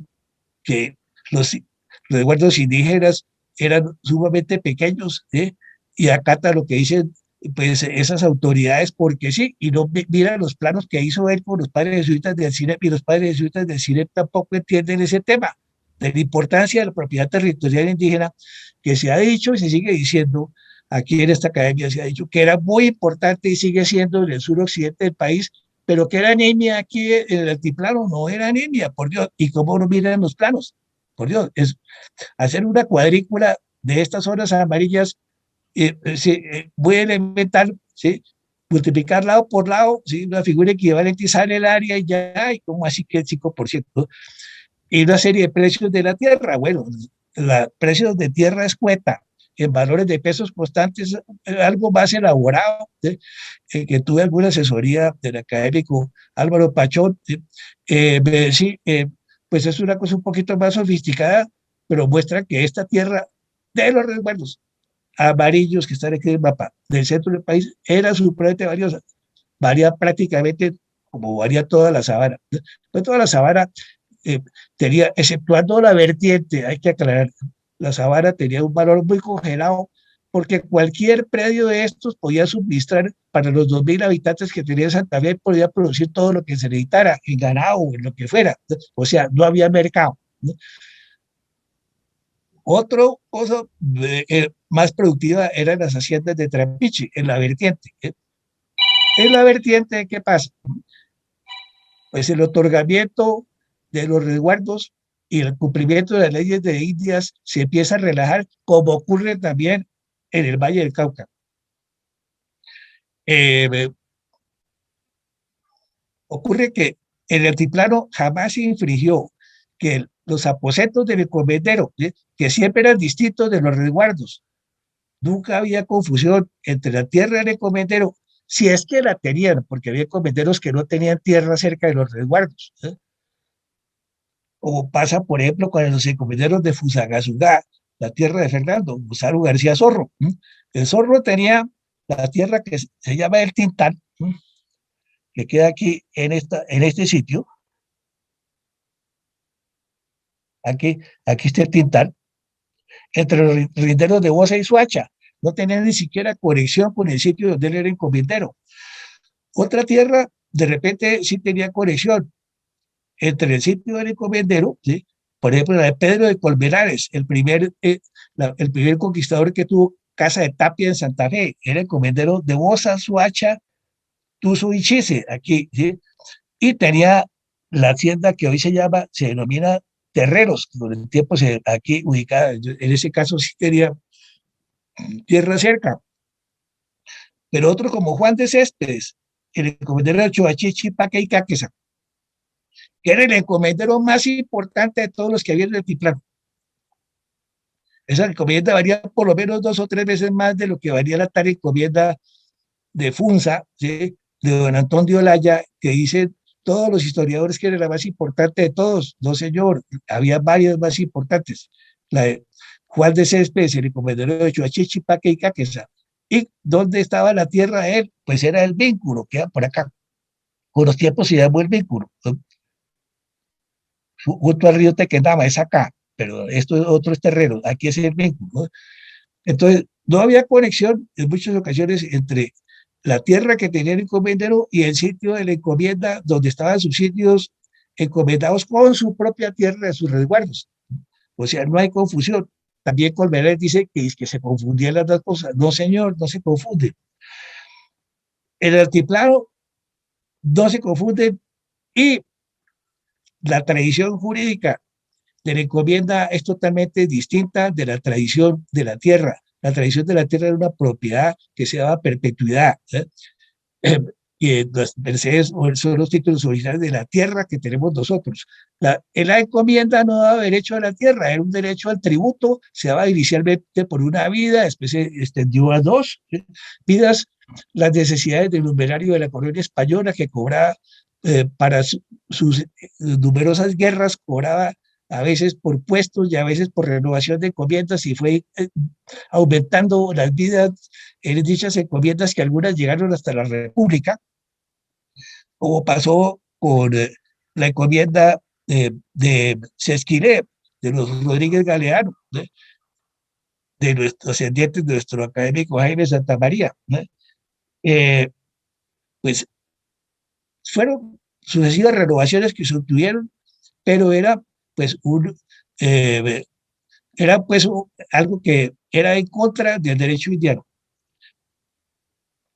Que los resguardos indígenas eran sumamente pequeños, y acata lo que dicen pues esas autoridades porque sí, y no mira los planos que hizo él con los padres jesuitas del CINEP, y los padres jesuitas del CINEP tampoco entienden ese tema de la importancia de la propiedad territorial indígena, que se ha dicho y se sigue diciendo aquí en esta academia, se ha dicho que era muy importante y sigue siendo en el suroccidente del país, pero que era anemia aquí en el altiplano, no era anemia, por Dios. ¿Y cómo no miran los planos? Por Dios, es hacer una cuadrícula de estas zonas amarillas, muy elemental, ¿sí? Multiplicar lado por lado, ¿sí? Una figura equivalente y sale el área y ya, y como así que el 5%. Y una serie de precios de la tierra. Bueno, los precios de tierra escueta en valores de pesos constantes, algo más elaborado, ¿sí? Que tuve alguna asesoría del académico Álvaro Pachón, ¿sí? Sí, pues es una cosa un poquito más sofisticada, pero muestra que esta tierra de los resguardos amarillos que están aquí en el mapa del centro del país era supremamente valiosa, varía prácticamente como varía toda la sabana. No toda la sabana eh, tenía, exceptuando la vertiente, hay que aclarar, la sabana tenía un valor muy congelado porque cualquier predio de estos podía suministrar para los 2.000 habitantes que tenía Santa Fe, podía producir todo lo que se necesitara, en ganado, en lo que fuera. O sea, no había mercado, ¿no? Otro cosa más productiva eran las haciendas de Trapiche, en la vertiente. En la vertiente, ¿qué pasa? Pues el otorgamiento de los resguardos y el cumplimiento de las leyes de Indias se empieza a relajar, como ocurre también en el Valle del Cauca. Eh, Ocurre que en el altiplano jamás se infringió que los aposentos del encomendero, ¿sí? Que siempre eran distintos de los resguardos. Nunca había confusión entre la tierra del encomendero, si es que la tenían, porque había encomenderos que no tenían tierra cerca de los resguardos, ¿sí? Como pasa, por ejemplo, con los encomenderos de Fusagasugá, la tierra de Fernando Gonzalo García Zorro. El Zorro tenía la tierra que se llama el Tintán, que queda aquí en este sitio. Aquí está el Tintán, entre los rinderos de Bosa y Suacha. No tenía ni siquiera conexión con el sitio donde él era encomendero. Otra tierra, de repente, sí tenía conexión entre el sitio del encomendero, ¿sí? Por ejemplo, la de Pedro de Colmenares, el primer conquistador que tuvo casa de tapia en Santa Fe, era encomendero de Bosa, Suacha, Tuzo y Chise, aquí, ¿sí? Y tenía la hacienda que hoy se denomina Terreros, por el tiempo aquí ubicada, en ese caso sí tenía tierra cerca, pero otro como Juan de Céspedes, el encomendero de Choachichi, Paca y Caquesa, que era el encomendero más importante de todos los que había en el altiplano. Esa encomienda varía por lo menos 2 o 3 veces más de lo que varía la tal encomienda de Funza, ¿sí? De don Antonio Olaya, que dicen todos los historiadores que era la más importante de todos. No, señor, había varias más importantes. La de Juan de Céspedes, el encomendero de Chuachichipaque y Caquesa. ¿Y dónde estaba la tierra de él? Pues era el vínculo, que era por acá. Con los tiempos se llamó el vínculo, ¿no? Junto al río Tequendama, es acá, pero esto es otros terrenos, aquí es el vínculo, ¿no? Entonces, no había conexión en muchas ocasiones entre la tierra que tenía el encomendero y el sitio de la encomienda donde estaban sus sitios encomendados con su propia tierra de sus resguardos. O sea, no hay confusión. También Colmenares dice que se confundían las dos cosas. No, señor, no se confunde. El altiplano no se confunde y la tradición jurídica de la encomienda es totalmente distinta de la tradición de la tierra. La tradición de la tierra era una propiedad que se daba perpetuidad, ¿eh? Y las mercedes son los títulos originales de la tierra que tenemos nosotros. En la encomienda no daba derecho a la tierra, era un derecho al tributo, se daba inicialmente por una vida, después se extendió a 2 vidas, las necesidades del numerario de la colonia española que cobraba para sus numerosas guerras, cobraba a veces por puestos y a veces por renovación de encomiendas, y fue aumentando las vidas en dichas encomiendas, que algunas llegaron hasta la República, como pasó con la encomienda de Sesquilé, de los Rodríguez Galeano, ¿no? De nuestros descendientes, de nuestro académico Jaime Santamaría, ¿no? Pues fueron sucesivas renovaciones que se obtuvieron, pero era pues eh, era pues algo que era en contra del derecho indiano.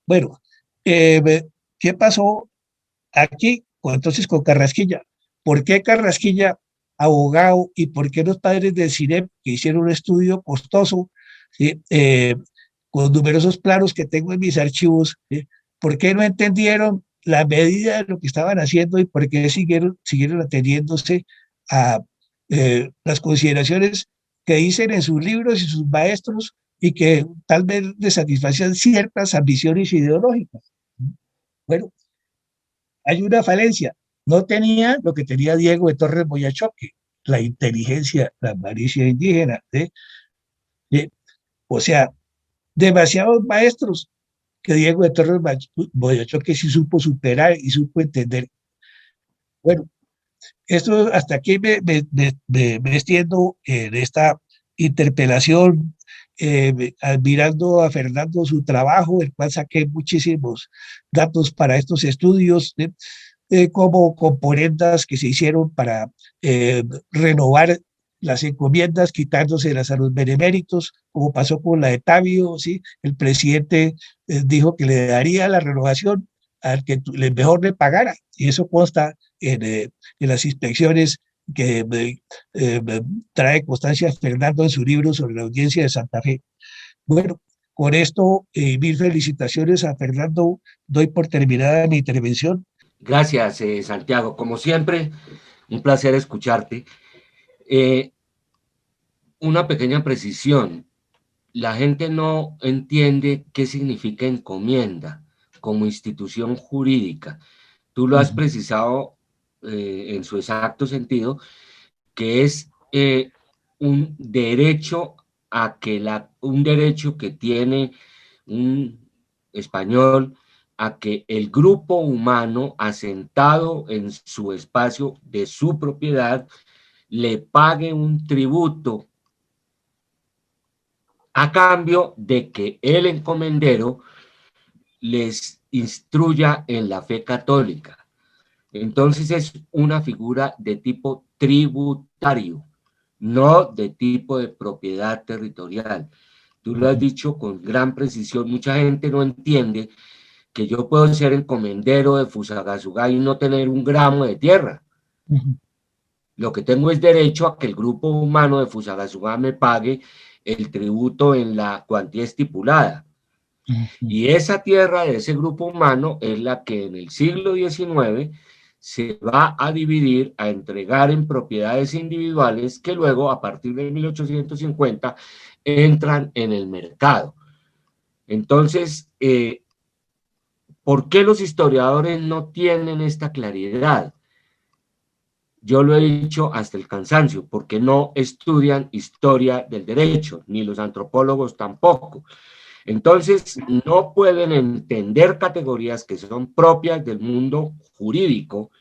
Bueno, ¿qué pasó aquí entonces con Carrasquilla? ¿Por qué Carrasquilla, abogado, y por qué los padres del CINEP, que hicieron un estudio costoso, ¿sí? Con numerosos planos que tengo en mis archivos, ¿sí? ¿Por qué no entendieron la medida de lo que estaban haciendo y por qué siguieron ateniéndose a las consideraciones que dicen en sus libros y sus maestros, y que tal vez les satisfacían ciertas ambiciones ideológicas? Bueno, hay una falencia. No tenía lo que tenía Diego de Torres Boyachoque, la inteligencia, la malicia indígena, ¿sí? O sea, demasiados maestros que Diego de Torres Boyachoque sí supo superar y supo entender. Bueno, esto hasta aquí me extiendo en esta interpelación, admirando a Fernando su trabajo, el cual saqué muchísimos datos para estos estudios, como componendas que se hicieron para renovar las encomiendas, quitándoselas a los beneméritos, como pasó con la de Tabio, ¿sí? El presidente dijo que le daría la renovación al que mejor le pagara, y eso consta en las inspecciones que trae constancia Fernando en su libro sobre la audiencia de Santa Fe. Bueno, con esto, mil felicitaciones a Fernando, doy por terminada mi intervención. Gracias, Santiago. Como siempre, un placer escucharte. Una pequeña precisión. La gente no entiende qué significa encomienda como institución jurídica. Tú lo has precisado en su exacto sentido, que es un derecho un derecho que tiene un español a que el grupo humano asentado en su espacio de su propiedad le pague un tributo a cambio de que el encomendero les instruya en la fe católica. Entonces es una figura de tipo tributario, no de tipo de propiedad territorial. Tú lo has dicho con gran precisión. Mucha gente no entiende que yo puedo ser encomendero de Fusagasugá y no tener un gramo de tierra. Lo que tengo es derecho a que el grupo humano de Fusagasugá me pague el tributo en la cuantía estipulada. Y esa tierra de ese grupo humano es la que en el siglo XIX se va a dividir, a entregar en propiedades individuales que luego, a partir de 1850, entran en el mercado. Entonces, ¿por qué los historiadores no tienen esta claridad? Yo lo he dicho hasta el cansancio, porque no estudian historia del derecho, ni los antropólogos tampoco. Entonces, no pueden entender categorías que son propias del mundo jurídico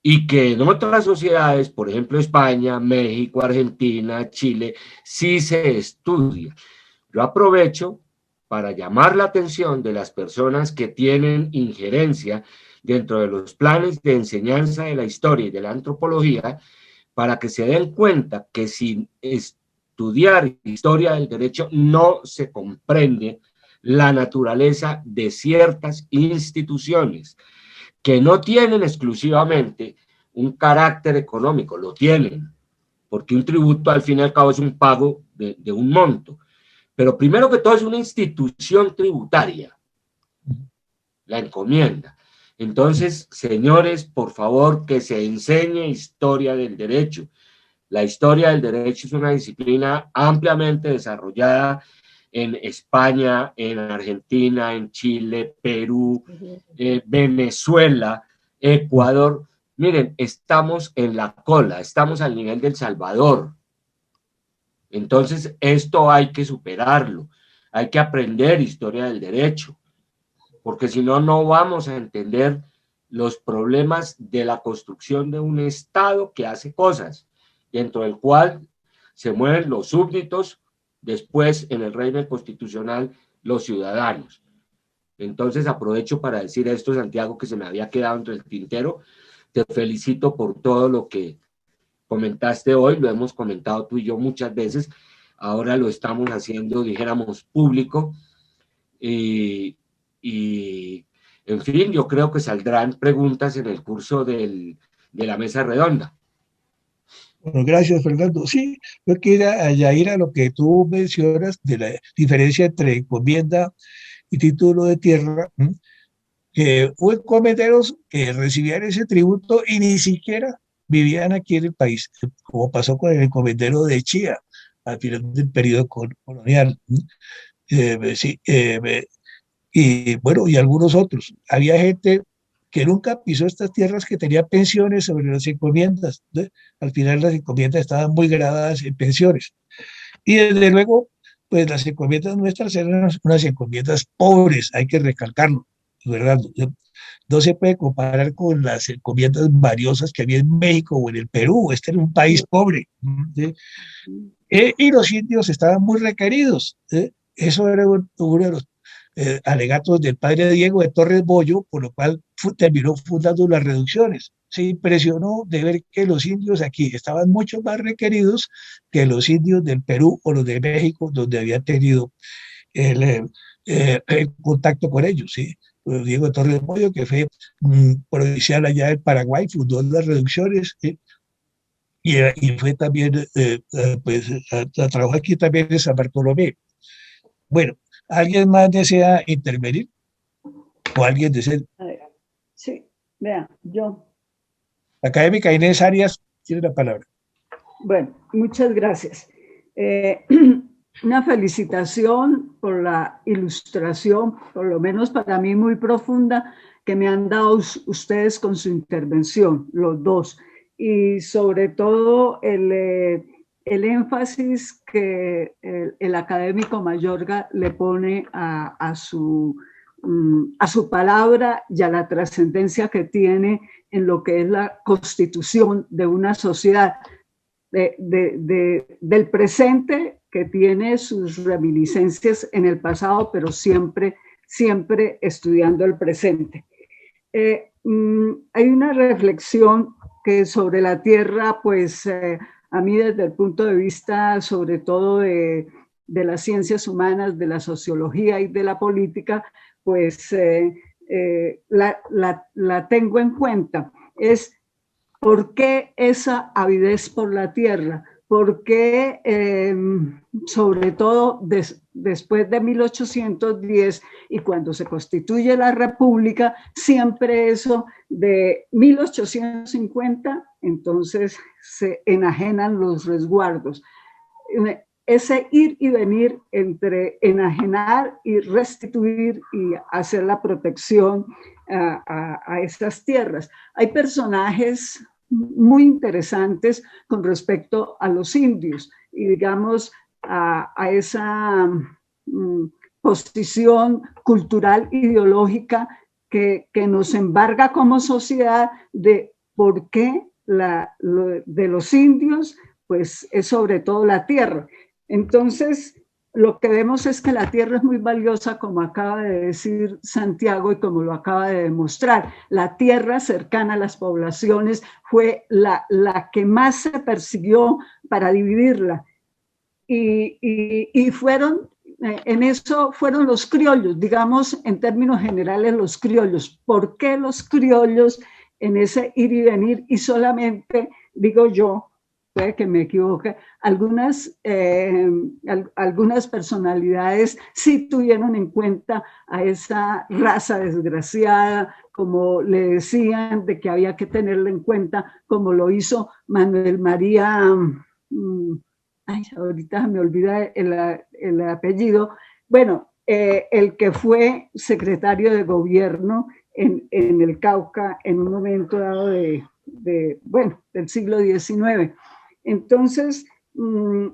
y que en otras sociedades, por ejemplo España, México, Argentina, Chile, sí se estudia. Yo aprovecho para llamar la atención de las personas que tienen injerencia dentro de los planes de enseñanza de la historia y de la antropología, para que se den cuenta que sin estudiar historia del derecho no se comprende la naturaleza de ciertas instituciones que no tienen exclusivamente un carácter económico, lo tienen, porque un tributo al fin y al cabo es un pago de un monto, pero primero que todo es una institución tributaria, la encomienda. Entonces, señores, por favor, que se enseñe historia del derecho. La historia del derecho es una disciplina ampliamente desarrollada en España, en Argentina, en Chile, Perú, Venezuela, Ecuador. Miren, estamos en la cola, estamos al nivel del Salvador. Entonces, esto hay que superarlo. Hay que aprender historia del derecho, porque si no, no vamos a entender los problemas de la construcción de un Estado que hace cosas, dentro del cual se mueven los súbditos, después en el régimen constitucional los ciudadanos. Entonces aprovecho para decir esto, Santiago, que se me había quedado entre el tintero. Te felicito por todo lo que comentaste hoy, lo hemos comentado tú y yo muchas veces, ahora lo estamos haciendo, dijéramos, público, y en fin, yo creo que saldrán preguntas en el curso de la mesa redonda. Bueno, gracias, Fernando. Sí, yo quiero añadir a lo que tú mencionas de la diferencia entre encomienda y título de tierra, que hubo encomenderos que recibían ese tributo y ni siquiera vivían aquí en el país, como pasó con el encomendero de Chía al final del periodo colonial. Sí, y bueno, y algunos otros. Había gente que nunca pisó estas tierras que tenía pensiones sobre las encomiendas, ¿no? Al final las encomiendas estaban muy gradadas en pensiones. Y desde luego, pues las encomiendas nuestras eran unas encomiendas pobres, hay que recalcarlo, ¿verdad? No se puede comparar con las encomiendas valiosas que había en México o en el Perú. Este era un país pobre, ¿sí? Y los indios estaban muy requeridos, ¿sí? Eso era uno de los alegatos del padre Diego de Torres Boyo, por lo cual terminó fundando las reducciones. Se impresionó de ver que los indios aquí estaban mucho más requeridos que los indios del Perú o los de México, donde había tenido el contacto con ellos, ¿sí? Diego de Torres Boyo, que fue provincial allá del Paraguay, fundó las reducciones, ¿sí? Y fue también, pues, trabajó aquí también en San Bartolomé. Bueno, ¿alguien más desea intervenir? ¿O alguien desea? A ver, sí, vea, yo. La académica Inés Arias tiene la palabra. Bueno, muchas gracias. Una felicitación por la ilustración, por lo menos para mí muy profunda, que me han dado ustedes con su intervención, los dos. Y sobre todo el énfasis que el académico Mayorga le pone a su palabra y a la trascendencia que tiene en lo que es la constitución de una sociedad, del presente, que tiene sus reminiscencias en el pasado, pero siempre estudiando el presente. Hay una reflexión que sobre la tierra, pues a mí desde el punto de vista sobre todo de las ciencias humanas, de la sociología y de la política, pues la tengo en cuenta. Es ¿por qué esa avidez por la tierra? por qué, sobre todo después de 1810 y cuando se constituye la República, siempre eso de 1850, entonces se enajenan los resguardos. Ese ir y venir entre enajenar y restituir y hacer la protección a esas tierras. Hay personajes muy interesantes con respecto a los indios y digamos a esa posición cultural ideológica que nos embarga como sociedad de por qué de los indios pues es sobre todo la tierra. Entonces lo que vemos es que la tierra es muy valiosa, como acaba de decir Santiago y como lo acaba de demostrar. La tierra cercana a las poblaciones fue la que más se persiguió para dividirla. Y fueron, en eso fueron los criollos, digamos en términos generales los criollos. ¿Por qué los criollos en ese ir y venir? Y solamente, digo yo, puede que me equivoque, algunas personalidades sí tuvieron en cuenta a esa raza desgraciada, como le decían, de que había que tenerla en cuenta, como lo hizo Manuel María, ahorita me olvida el apellido, bueno, el que fue secretario de gobierno en el Cauca en un momento dado del siglo XIX. Entonces,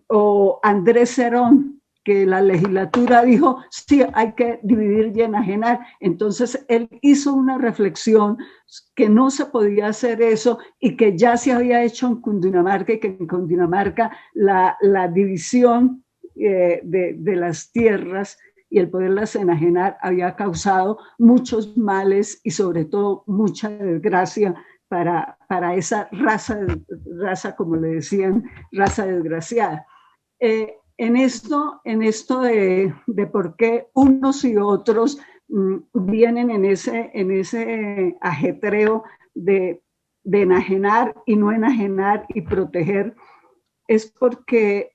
o Andrés Cerón, que la legislatura dijo, sí, hay que dividir y enajenar. Entonces, él hizo una reflexión que no se podía hacer eso y que ya se había hecho en Cundinamarca y que en Cundinamarca la división de las tierras y el poderlas enajenar había causado muchos males y sobre todo mucha desgracia para esa raza, como le decían, raza desgraciada. En esto de por qué unos y otros vienen en ese ajetreo de enajenar y no enajenar y proteger, es porque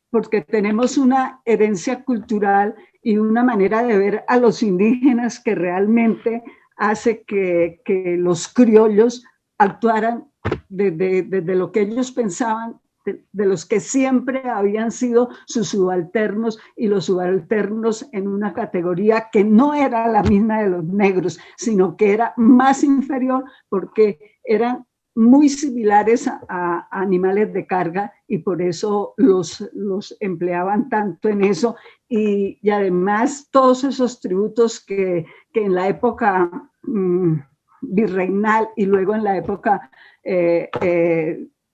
tenemos una herencia cultural y una manera de ver a los indígenas que realmente hace que los criollos actuaran desde lo que ellos pensaban, de los que siempre habían sido sus subalternos y los subalternos en una categoría que no era la misma de los negros, sino que era más inferior porque eran muy similares a animales de carga y por eso los empleaban tanto en eso y además todos esos tributos que en la época virreinal y luego en la época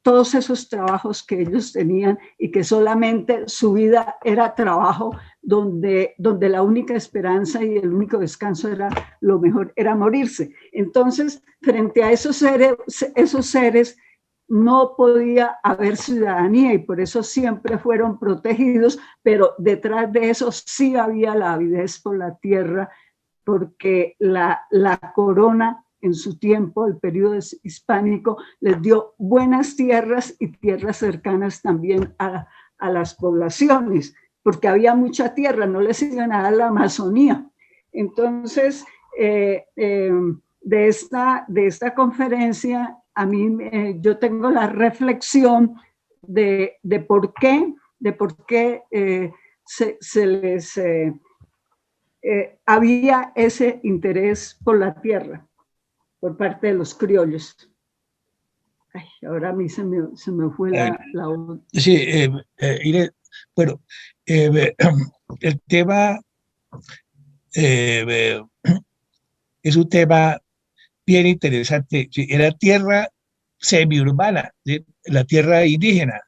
todos esos trabajos que ellos tenían y que solamente su vida era trabajo donde la única esperanza y el único descanso era lo mejor, era morirse. Entonces, frente a esos seres no podía haber ciudadanía y por eso siempre fueron protegidos, pero detrás de eso sí había la avidez por la tierra, porque la corona en su tiempo, el periodo hispánico, les dio buenas tierras y tierras cercanas también a las poblaciones, porque había mucha tierra, no les iban a dar la Amazonía. Entonces, de esta conferencia, a mí yo tengo la reflexión de por qué se les había ese interés por la tierra por parte de los criollos. Ay, ahora a mí se me fue la voz. Sí, bueno, el tema es un tema bien interesante. Sí, era tierra semiurbana, ¿sí? La tierra indígena,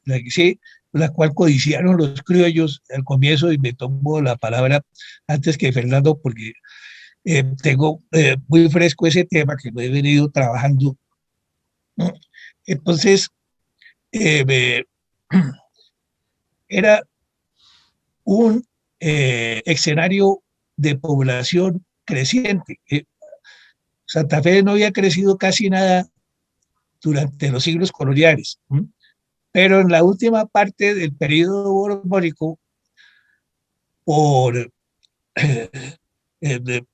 la cual codiciaron los criollos al comienzo, y me tomo la palabra antes que Fernando porque tengo muy fresco ese tema que lo he venido trabajando, ¿no? Entonces, era un escenario de población creciente. Santa Fe no había crecido casi nada durante los siglos coloniales, pero en la última parte del periodo borbónico, por, de,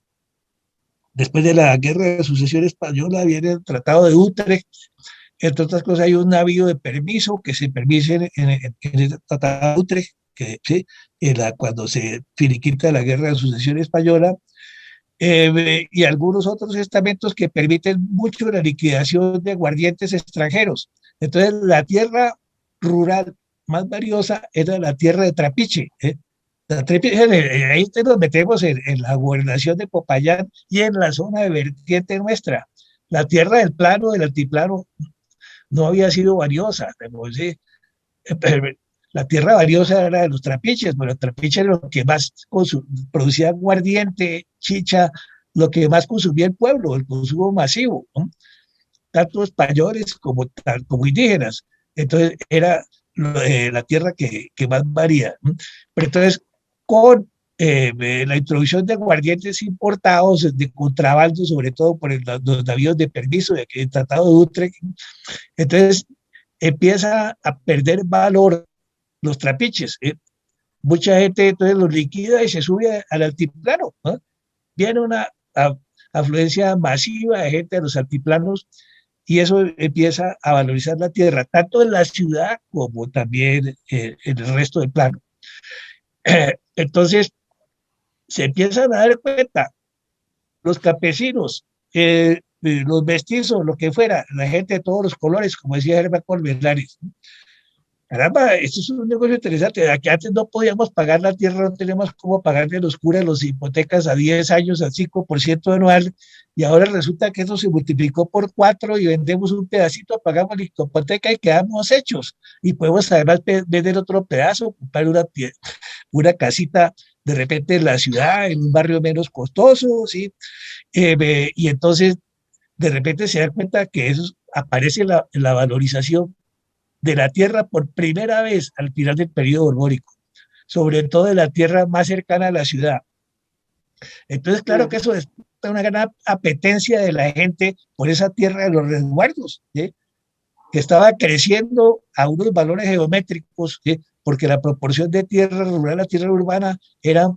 después de la Guerra de Sucesión Española, viene el Tratado de Utrecht. Entre otras cosas, hay un navío de permiso que se permite en el Tratado de Utrecht, que, ¿sí? Cuando se finiquita la Guerra de Sucesión Española, y algunos otros estamentos que permiten mucho la liquidación de aguardientes extranjeros. Entonces, la tierra rural más valiosa era la tierra de Trapiche. Ahí nos metemos en la gobernación de Popayán y en la zona de vertiente nuestra. La tierra del plano, del altiplano, no había sido valiosa. ¿Sí? La tierra valiosa era de los trapiches, pero los trapiches era lo que más producía aguardiente, chicha, lo que más consumía el pueblo, el consumo masivo, ¿no? Tanto españoles como indígenas. Entonces era la tierra que más varía, ¿no? Pero entonces, con la introducción de aguardientes importados de contrabando, sobre todo por los navíos de permiso de el Tratado de Utrecht, entonces empieza a perder valor los trapiches. Mucha gente entonces los liquida y se sube al altiplano, ¿no? Viene una afluencia masiva de gente a los altiplanos y eso empieza a valorizar la tierra, tanto en la ciudad como también en el resto del plano. Entonces, se empiezan a dar cuenta los campesinos, los mestizos, lo que fuera, la gente de todos los colores, como decía Germán Colmenares. Caramba, esto es un negocio interesante. Aquí antes no podíamos pagar la tierra, no tenemos cómo pagarle los curas las hipotecas a 10 años al 5% anual, y ahora resulta que eso se multiplicó por 4 y vendemos un pedacito, pagamos la hipoteca y quedamos hechos. Y podemos además vender otro pedazo, comprar una casita de repente en la ciudad, en un barrio menos costoso, ¿sí? Y entonces de repente se da cuenta que eso aparece la valorización de la tierra por primera vez al final del periodo borbónico, sobre todo de la tierra más cercana a la ciudad. Entonces, claro que eso es una gran apetencia de la gente por esa tierra de los resguardos, ¿sí? Que estaba creciendo a unos valores geométricos, ¿sí? Porque la proporción de tierra rural a tierra urbana era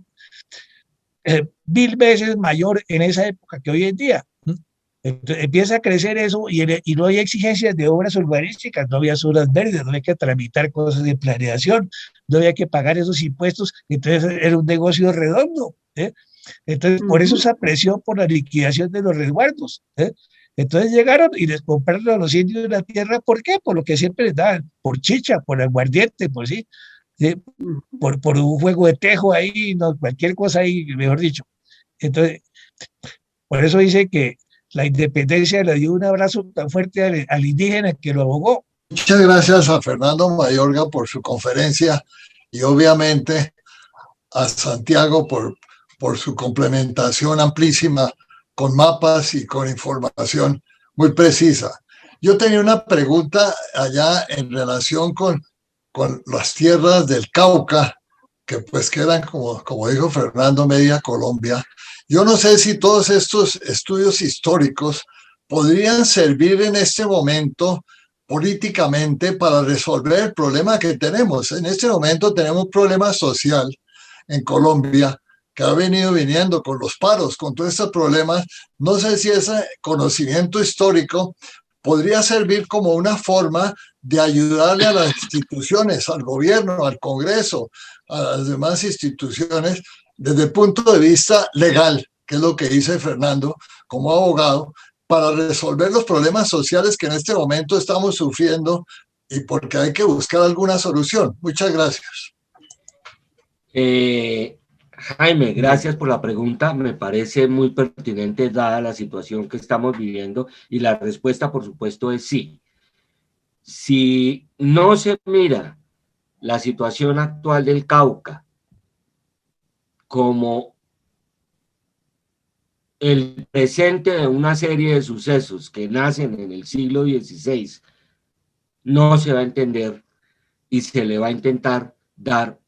1000 veces mayor en esa época que hoy en día. Entonces, empieza a crecer eso y no hay exigencias de obras urbanísticas, no había zonas verdes, no había que tramitar cosas de planeación, no había que pagar esos impuestos, entonces era un negocio redondo. Entonces, por eso esa presión por la liquidación de los resguardos. Entonces llegaron y les compraron a los indios la tierra, ¿por qué? Por lo que siempre les daban, por chicha, por aguardiente, por sí, por un juego de tejo ahí, no, cualquier cosa ahí, mejor dicho. Entonces, por eso dice que la independencia le dio un abrazo tan fuerte al indígena que lo abogó. Muchas gracias a Fernando Mayorga por su conferencia y obviamente a Santiago por su complementación amplísima con mapas y con información muy precisa. Yo tenía una pregunta allá en relación con las tierras del Cauca, que pues quedan, como dijo Fernando, media Colombia. Yo no sé si todos estos estudios históricos podrían servir en este momento políticamente para resolver el problema que tenemos. En este momento tenemos un problema social en Colombia que ha venido viniendo con los paros, con todos estos problemas. No sé si ese conocimiento histórico podría servir como una forma de ayudarle a las instituciones, al gobierno, al Congreso, a las demás instituciones, desde el punto de vista legal, que es lo que dice Fernando como abogado, para resolver los problemas sociales que en este momento estamos sufriendo y porque hay que buscar alguna solución. Muchas gracias. Jaime, gracias por la pregunta. Me parece muy pertinente dada la situación que estamos viviendo y la respuesta, por supuesto, es sí. Si no se mira la situación actual del Cauca como el presente de una serie de sucesos que nacen en el siglo XVI, no se va a entender y se le va a intentar dar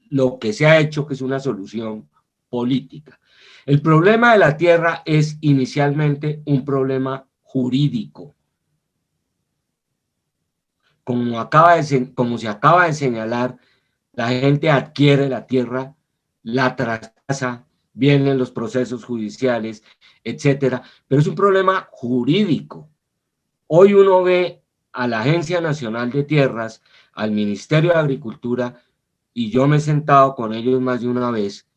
lo que se ha hecho, que es una solución política. El problema de la tierra es inicialmente un problema jurídico. como se acaba de señalar, la gente adquiere la tierra, la traspasa, vienen los procesos judiciales, etcétera, pero es un problema jurídico. Hoy uno ve a la Agencia Nacional de Tierras, al Ministerio de Agricultura, y yo me he sentado con ellos más de una vez,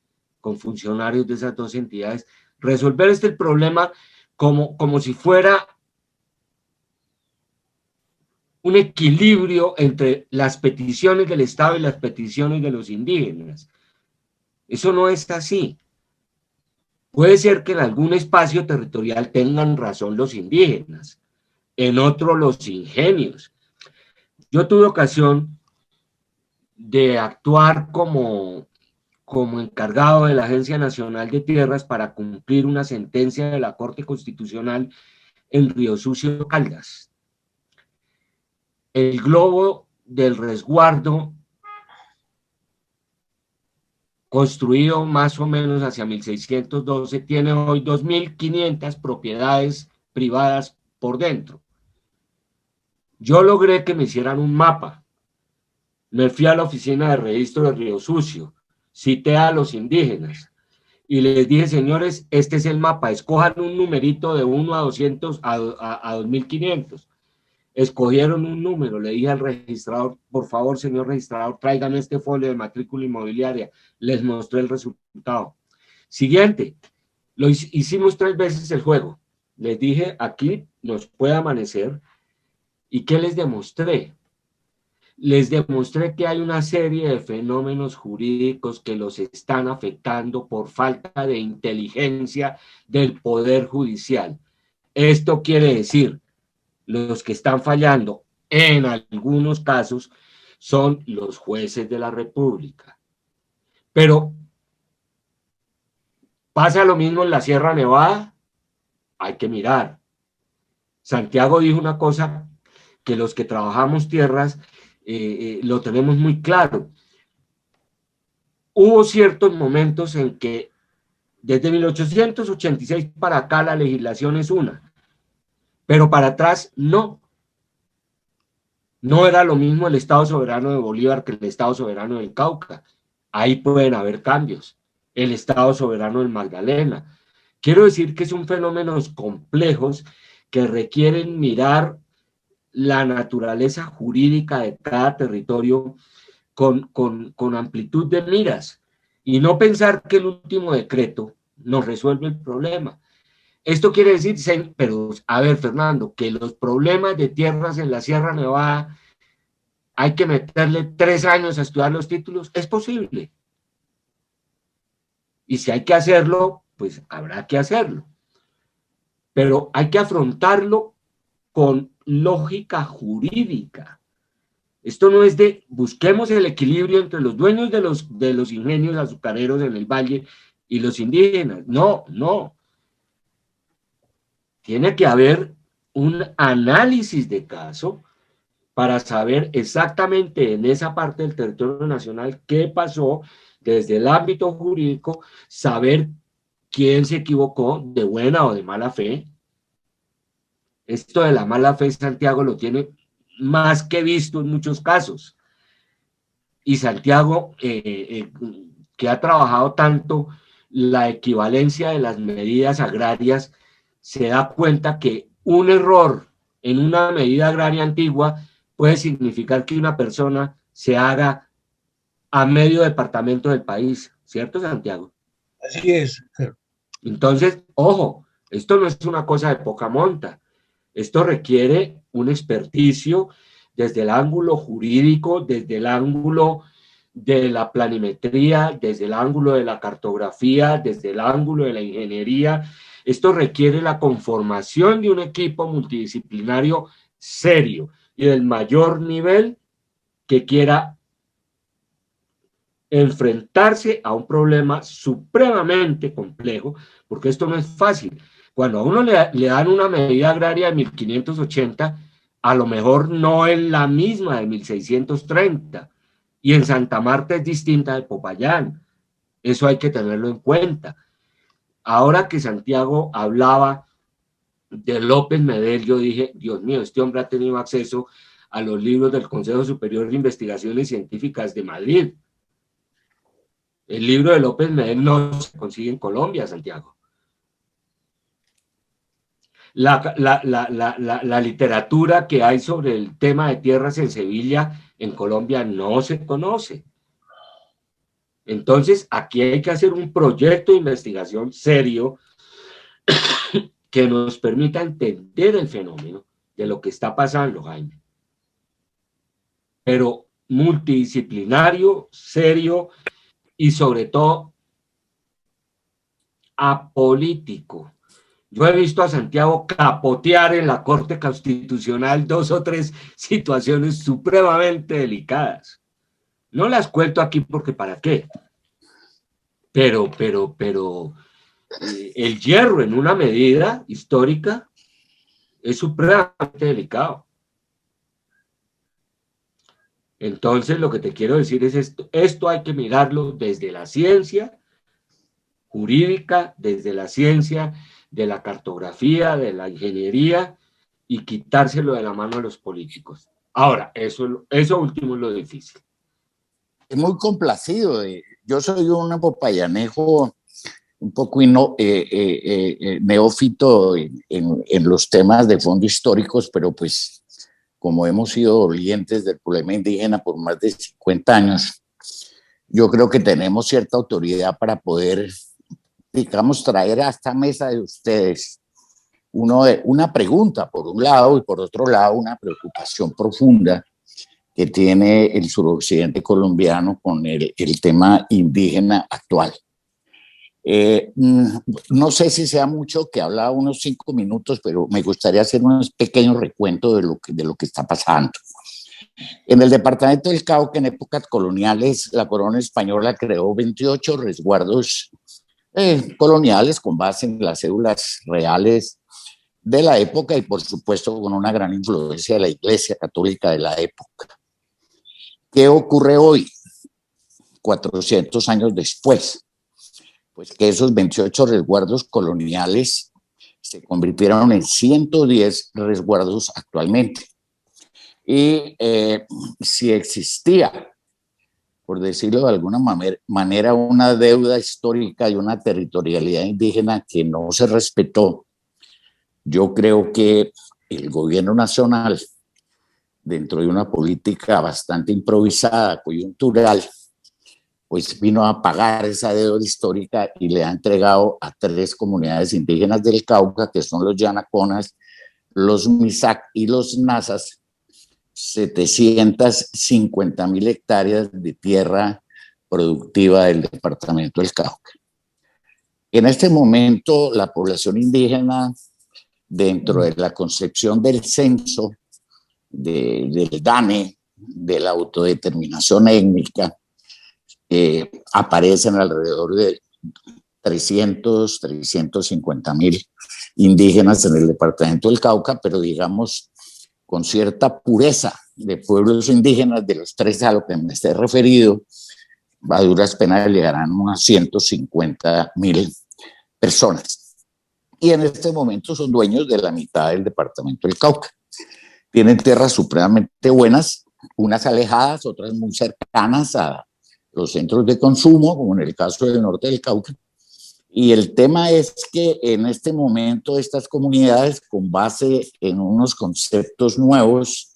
con funcionarios de esas dos entidades, resolver este problema como si fuera un equilibrio entre las peticiones del Estado y las peticiones de los indígenas. Eso no es así. Puede ser que en algún espacio territorial tengan razón los indígenas, en otro los ingenios. Yo tuve ocasión de actuar como encargado de la Agencia Nacional de Tierras para cumplir una sentencia de la Corte Constitucional en Río Sucio, Caldas. El globo del resguardo, construido más o menos hacia 1612, tiene hoy 2.500 propiedades privadas por dentro. Yo logré que me hicieran un mapa. Me fui a la oficina de registro de Río Sucio, cité a los indígenas y les dije, señores, este es el mapa, escojan un numerito de 1 a 200 a 2.500. Escogieron un número, le dije al registrador, por favor, señor registrador, tráigame este folio de matrícula inmobiliaria. Les mostré el resultado. Siguiente, hicimos 3 veces el juego. Les dije, aquí nos puede amanecer. ¿Y qué les demostré? Les demostré que hay una serie de fenómenos jurídicos que los están afectando por falta de inteligencia del Poder Judicial. Esto quiere decir, los que están fallando en algunos casos son los jueces de la República. Pero pasa lo mismo en la Sierra Nevada, hay que mirar. Santiago dijo una cosa que los que trabajamos tierras lo tenemos muy claro. Hubo ciertos momentos en que desde 1886 para acá la legislación es una, pero para atrás no. No era lo mismo el Estado Soberano de Bolívar que el Estado Soberano del Cauca. Ahí pueden haber cambios. El Estado Soberano del Magdalena. Quiero decir que son fenómenos complejos que requieren mirar la naturaleza jurídica de cada territorio con amplitud de miras y no pensar que el último decreto nos resuelve el problema. Esto quiere decir, pero a ver, Fernando, que los problemas de tierras en la Sierra Nevada hay que meterle 3 años a estudiar los títulos. Es posible. Y si hay que hacerlo, pues habrá que hacerlo. Pero hay que afrontarlo con lógica jurídica. Esto no es de busquemos el equilibrio entre los dueños de los ingenios azucareros en el valle y los indígenas. No, no. Tiene que haber un análisis de caso para saber exactamente en esa parte del territorio nacional qué pasó desde el ámbito jurídico, saber quién se equivocó de buena o de mala fe. Esto de la mala fe, Santiago lo tiene más que visto en muchos casos. Y Santiago, que ha trabajado tanto la equivalencia de las medidas agrarias, se da cuenta que un error en una medida agraria antigua puede significar que una persona se haga a medio departamento del país, ¿cierto, Santiago? Así es. Entonces, ojo, esto no es una cosa de poca monta. Esto requiere un experticio desde el ángulo jurídico, desde el ángulo de la planimetría, desde el ángulo de la cartografía, desde el ángulo de la ingeniería. Esto requiere la conformación de un equipo multidisciplinario serio y del mayor nivel que quiera enfrentarse a un problema supremamente complejo, porque esto no es fácil. Cuando a uno le dan una medida agraria de 1580, a lo mejor no es la misma de 1630, y en Santa Marta es distinta de Popayán. Eso hay que tenerlo en cuenta. Ahora que Santiago hablaba de López Medel, yo dije, Dios mío, este hombre ha tenido acceso a los libros del Consejo Superior de Investigaciones Científicas de Madrid. El libro de López Medel no se consigue en Colombia, Santiago. La literatura que hay sobre el tema de tierras en Sevilla, en Colombia, no se conoce. Entonces, aquí hay que hacer un proyecto de investigación serio que nos permita entender el fenómeno de lo que está pasando, Jaime. Pero multidisciplinario, serio y sobre todo apolítico. Yo he visto a Santiago capotear en la Corte Constitucional 2 o 3 situaciones supremamente delicadas. No las cuento aquí porque ¿para qué? Pero el hierro en una medida histórica es supremamente delicado. Entonces lo que te quiero decir es esto hay que mirarlo desde la ciencia jurídica, desde la ciencia de la cartografía, de la ingeniería, y quitárselo de la mano a los políticos. Ahora, eso último es lo difícil. Es muy complacido. Yo soy un popayanejo un poco neófito en los temas de fondo históricos, pero pues como hemos sido dolientes del problema indígena por más de 50 años, yo creo que tenemos cierta autoridad para poder, digamos, traer a esta mesa de ustedes una pregunta por un lado y por otro lado una preocupación profunda que tiene el suroccidente colombiano con el tema indígena actual. No sé si sea mucho que hablaba unos 5 minutos, pero me gustaría hacer un pequeño recuento de lo que está pasando. En el departamento del Cauca, en épocas coloniales, la corona española creó 28 resguardos coloniales con base en las cédulas reales de la época y por supuesto con una gran influencia de la Iglesia Católica de la época. ¿Qué ocurre hoy, 400 años después? Pues que esos 28 resguardos coloniales se convirtieron en 110 resguardos actualmente. Y si existía, por decirlo de alguna manera, una deuda histórica y una territorialidad indígena que no se respetó, yo creo que el gobierno nacional, dentro de una política bastante improvisada, coyuntural, pues vino a pagar esa deuda histórica y le ha entregado a 3 comunidades indígenas del Cauca, que son los Yanaconas, los Misak y los Nazas, 750.000 hectáreas de tierra productiva del departamento del Cauca. En este momento, la población indígena, dentro de la concepción del censo, del DANE, de la autodeterminación étnica, aparecen alrededor de 350.000 indígenas en el departamento del Cauca, pero digamos con cierta pureza de pueblos indígenas, de los 3 a los que me esté referido, a duras penas llegarán unas 150.000 personas. Y en este momento son dueños de la mitad del departamento del Cauca. Tienen tierras supremamente buenas, unas alejadas, otras muy cercanas a los centros de consumo, como en el caso del norte del Cauca. Y el tema es que en este momento estas comunidades, con base en unos conceptos nuevos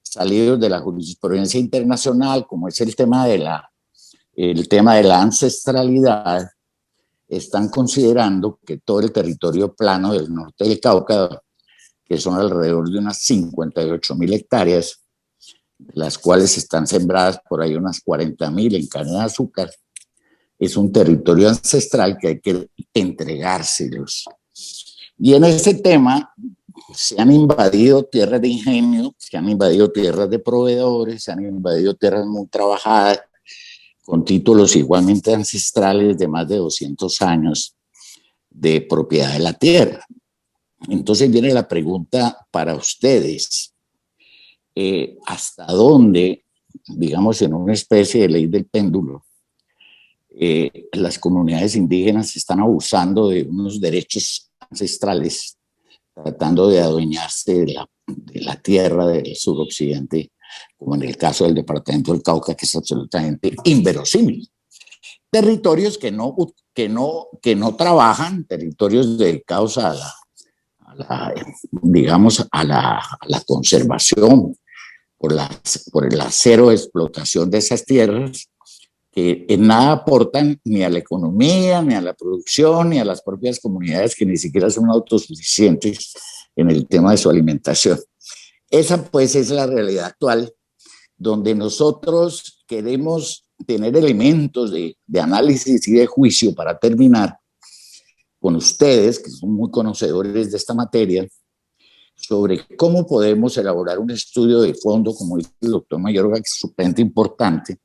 salidos de la jurisprudencia internacional, como es el tema de la ancestralidad, están considerando que todo el territorio plano del norte del Cauca, que son alrededor de unas 58.000 hectáreas, las cuales están sembradas por ahí unas 40.000 en caña de azúcar, es un territorio ancestral que hay que entregárselos. Y en ese tema se han invadido tierras de ingenio, se han invadido tierras de proveedores, se han invadido tierras muy trabajadas, con títulos igualmente ancestrales de más de 200 años de propiedad de la tierra. Entonces viene la pregunta para ustedes. ¿Hasta dónde, digamos, en una especie de ley del péndulo, las comunidades indígenas están abusando de unos derechos ancestrales, tratando de adueñarse de la tierra del suroccidente, como en el caso del departamento del Cauca, que es absolutamente inverosímil. Territorios que no trabajan, territorios dedicados digamos, a la conservación, por la cero explotación de esas tierras, que en nada aportan ni a la economía, ni a la producción, ni a las propias comunidades que ni siquiera son autosuficientes en el tema de su alimentación. Esa pues es la realidad actual, donde nosotros queremos tener elementos de análisis y de juicio para terminar con ustedes, que son muy conocedores de esta materia, sobre cómo podemos elaborar un estudio de fondo, como dice el doctor Mayorga, que es sumamente importante,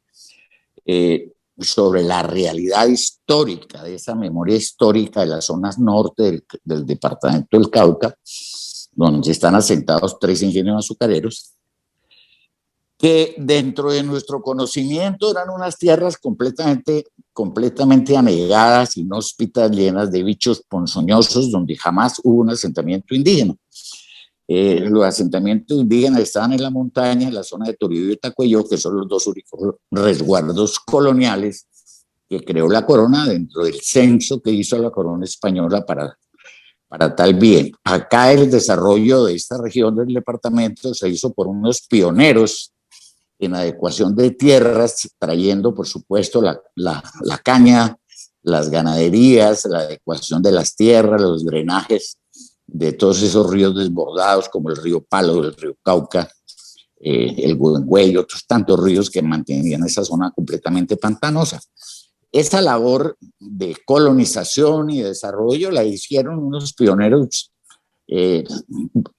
sobre la realidad histórica, de esa memoria histórica de las zonas norte del departamento del Cauca, donde están asentados 3 ingenios azucareros, que dentro de nuestro conocimiento eran unas tierras completamente anegadas, inhóspitas, llenas de bichos ponzoñosos, donde jamás hubo un asentamiento indígena. Los asentamientos indígenas estaban en la montaña, en la zona de Toribio y Tacuello, que son los 2 únicos resguardos coloniales que creó la corona dentro del censo que hizo la corona española para tal bien. Acá el desarrollo de esta región del departamento se hizo por unos pioneros en adecuación de tierras, trayendo, por supuesto, la caña, las ganaderías, la adecuación de las tierras, los drenajes de todos esos ríos desbordados, como el río Palo, el río Cauca, el Güengüey y otros tantos ríos que mantenían esa zona completamente pantanosa. Esa labor de colonización y desarrollo la hicieron unos pioneros,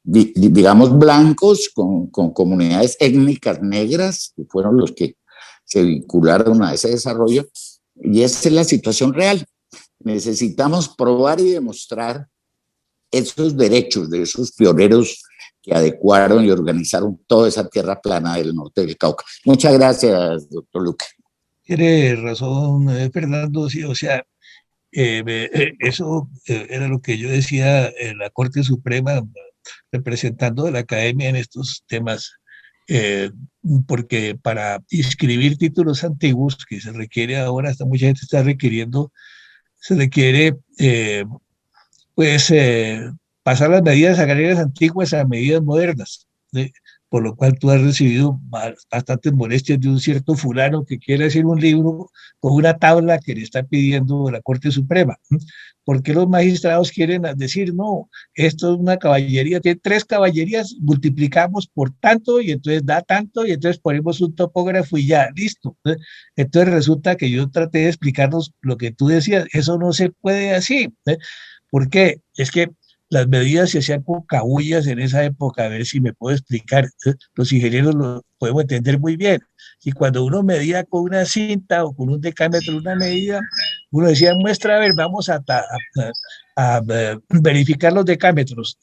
digamos, blancos, con comunidades étnicas negras, que fueron los que se vincularon a ese desarrollo, y esa es la situación real. Necesitamos probar y demostrar esos derechos de esos pioneros que adecuaron y organizaron toda esa tierra plana del norte del Cauca. Muchas gracias, doctor Luque. Tiene razón, Fernando, sí, o sea, eso era lo que yo decía en la Corte Suprema, representando a la academia en estos temas, porque para inscribir títulos antiguos, que se requiere ahora, hasta mucha gente está requiriendo, se requiere pasar las medidas agrarias antiguas a medidas modernas, ¿sí? Por lo cual tú has recibido bastantes molestias de un cierto fulano que quiere hacer un libro con una tabla que le está pidiendo la Corte Suprema. ¿Por qué los magistrados quieren decir, no, esto es una caballería, tiene 3 caballerías, multiplicamos por tanto y entonces da tanto y entonces ponemos un topógrafo y ya, listo? Entonces resulta que yo traté de explicarnos lo que tú decías, eso no se puede así. ¿Por qué? Es que las medidas se hacían con cabullas en esa época, a ver si me puedo explicar, los ingenieros lo podemos entender muy bien. Y cuando uno medía con una cinta o con un decámetro una medida, uno decía, muestra, a ver, vamos a verificar los decámetros.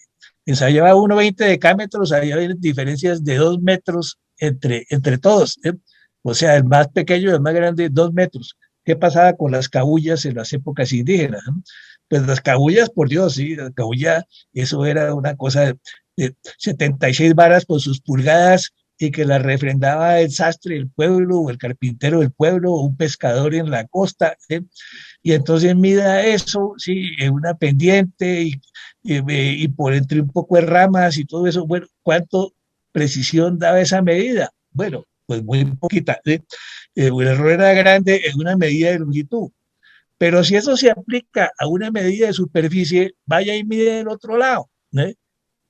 Ensayaba uno 20 decámetros, había diferencias de 2 metros entre todos, ¿eh? O sea, el más pequeño y el más grande, 2 metros. ¿Qué pasaba con las cabullas en las épocas indígenas? Pues las cabullas, por Dios, sí, la cabulla, eso era una cosa de 76 varas con sus pulgadas y que la refrendaba el sastre del pueblo o el carpintero del pueblo o un pescador en la costa, ¿sí? Y entonces mida eso, sí, en una pendiente y por entre un poco de ramas y todo eso. Bueno, ¿cuánto precisión daba esa medida? Bueno, pues muy poquita, ¿sí? El error era grande en una medida de longitud. Pero si eso se aplica a una medida de superficie, vaya y mide el otro lado, ¿eh?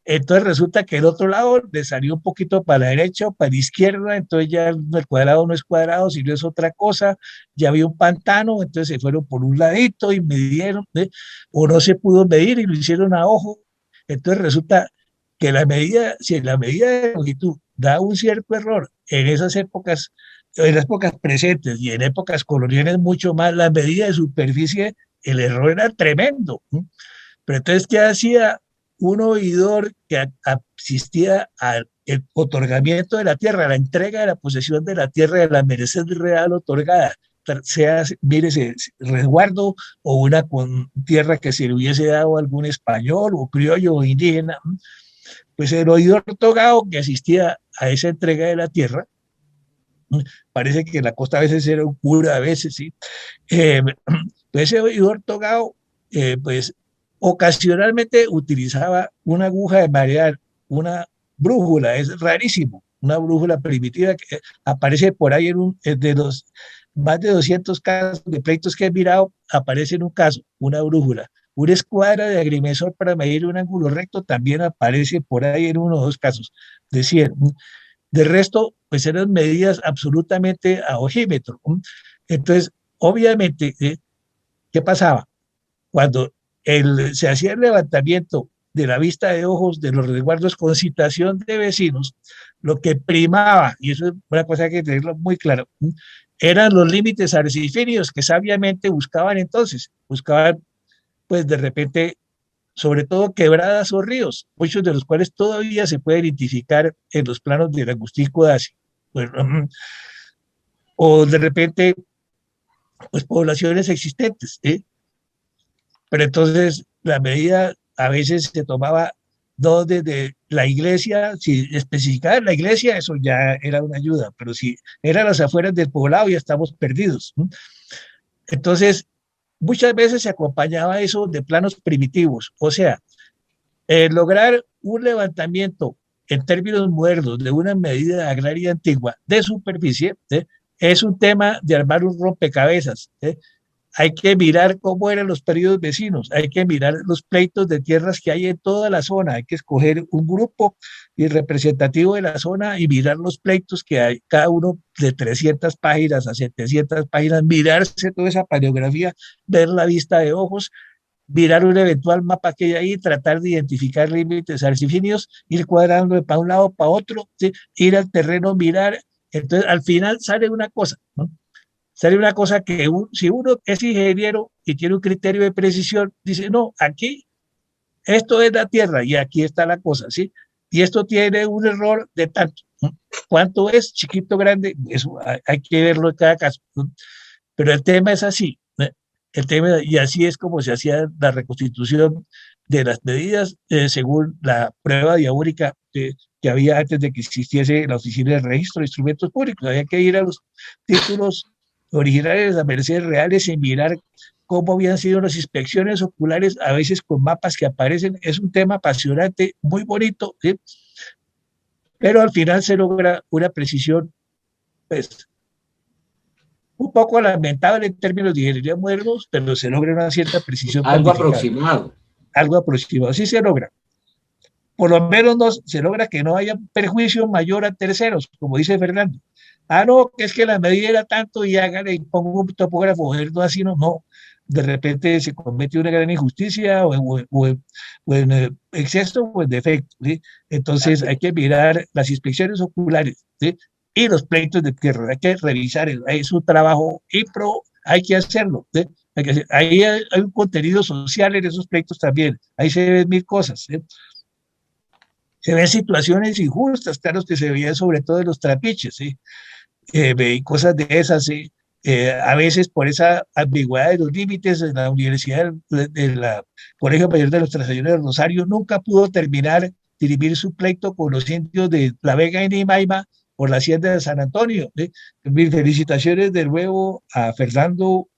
Entonces resulta que el otro lado le salió un poquito para la derecha o para la izquierda, entonces ya el cuadrado no es cuadrado, sino es otra cosa, ya había un pantano, entonces se fueron por un ladito y midieron, ¿eh? O no se pudo medir y lo hicieron a ojo. Entonces resulta que la medida, si la medida de longitud da un cierto error en esas épocas, en las épocas presentes y en épocas coloniales mucho más, la medida de superficie, el error era tremendo. Pero entonces, ¿qué hacía un oidor que asistía al otorgamiento de la tierra, a la entrega de la posesión de la tierra, de la merced real otorgada? Sea, mírese, resguardo o una con tierra que se le hubiese dado a algún español o criollo o indígena, Pues el oidor togado que asistía a esa entrega de la tierra, parece que la costa a veces era un cura, a veces, ¿sí? Pues ese oidor togado, pues ocasionalmente utilizaba una aguja de marear, una brújula, es rarísimo, una brújula primitiva que aparece por ahí de los más de 200 casos de pleitos que he mirado, aparece en un caso, una brújula. Una escuadra de agrimensor para medir un ángulo recto también aparece por ahí en uno o dos casos. Decía, de resto, pues eran medidas absolutamente a ojímetro. Entonces, obviamente, ¿qué pasaba? Cuando se hacía el levantamiento de la vista de ojos de los resguardos con citación de vecinos, lo que primaba, y eso es una cosa que hay que tenerlo muy claro, eran los límites arcifinios que sabiamente buscaban pues de repente, sobre todo quebradas o ríos, muchos de los cuales todavía se pueden identificar en los planos de Agustín Codazzi. Bueno, o de repente, pues poblaciones existentes, ¿eh? Pero entonces la medida a veces se tomaba no desde la iglesia, si especificar la iglesia, eso ya era una ayuda, pero si eran las afueras del poblado ya estamos perdidos. Entonces, muchas veces se acompañaba eso de planos primitivos, o sea, lograr un levantamiento en términos modernos de una medida agraria antigua de superficie, es un tema de armar un rompecabezas. Hay que mirar cómo eran los periodos vecinos, hay que mirar los pleitos de tierras que hay en toda la zona, hay que escoger un grupo y representativo de la zona y mirar los pleitos que hay, cada uno de 300 páginas a 700 páginas, mirarse toda esa paleografía, ver la vista de ojos, mirar un eventual mapa que hay ahí, tratar de identificar límites arcifinios, ir cuadrando de para un lado, para otro, ¿sí? Ir al terreno, mirar. Entonces, al final sale una cosa, ¿no? Sale una cosa que si uno es ingeniero y tiene un criterio de precisión, dice, no, aquí esto es la tierra y aquí está la cosa, ¿sí? Y esto tiene un error de tanto, ¿no? ¿Cuánto es? Chiquito, grande, eso hay que verlo en cada caso, ¿no? Pero el tema es así, ¿no? El tema, y así es como se hacía la reconstitución de las medidas según la prueba diabólica que había antes de que existiese la Oficina de Registro de Instrumentos Públicos. Había que ir a los títulos originales, a mercedes reales y mirar cómo habían sido las inspecciones oculares, a veces con mapas que aparecen. Es un tema apasionante, muy bonito, ¿sí? Pero al final se logra una precisión, pues, un poco lamentable en términos de ingeniería modernos, pero se logra una cierta precisión. Algo aproximado. Algo aproximado, sí se logra. Por lo menos se logra que no haya perjuicio mayor a terceros, como dice Fernando. Ah, no, que es que la medida era tanto y hágale y pongo un topógrafo, no así, no. De repente se comete una gran injusticia o en exceso o en defecto, ¿sí? Entonces hay que mirar las inspecciones oculares, ¿sí? Y los pleitos de tierra, hay que revisar, es un trabajo impro, hay que hacerlo, ¿sí? Ahí hay un contenido social en esos pleitos también, ahí se ven mil cosas, ¿sí? Se ven situaciones injustas, claro, que se veían sobre todo en los trapiches, ¿sí? Cosas de esas, ¿sí? A veces por esa ambigüedad de los límites de la Universidad de la Colegio Mayor de Nuestra Señora del Rosario nunca pudo terminar dirimir su pleito con los indios de La Vega y Nimaima por la hacienda de San Antonio, ¿sí? Mis felicitaciones de nuevo a Fernando,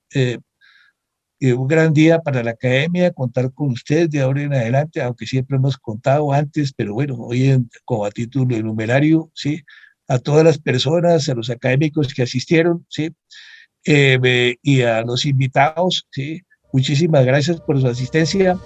un gran día para la academia, contar con ustedes de ahora en adelante, aunque siempre hemos contado antes, pero bueno, hoy como a título de numerario, ¿sí? A todas las personas, a los académicos que asistieron, ¿sí? Y a los invitados, ¿sí? Muchísimas gracias por su asistencia.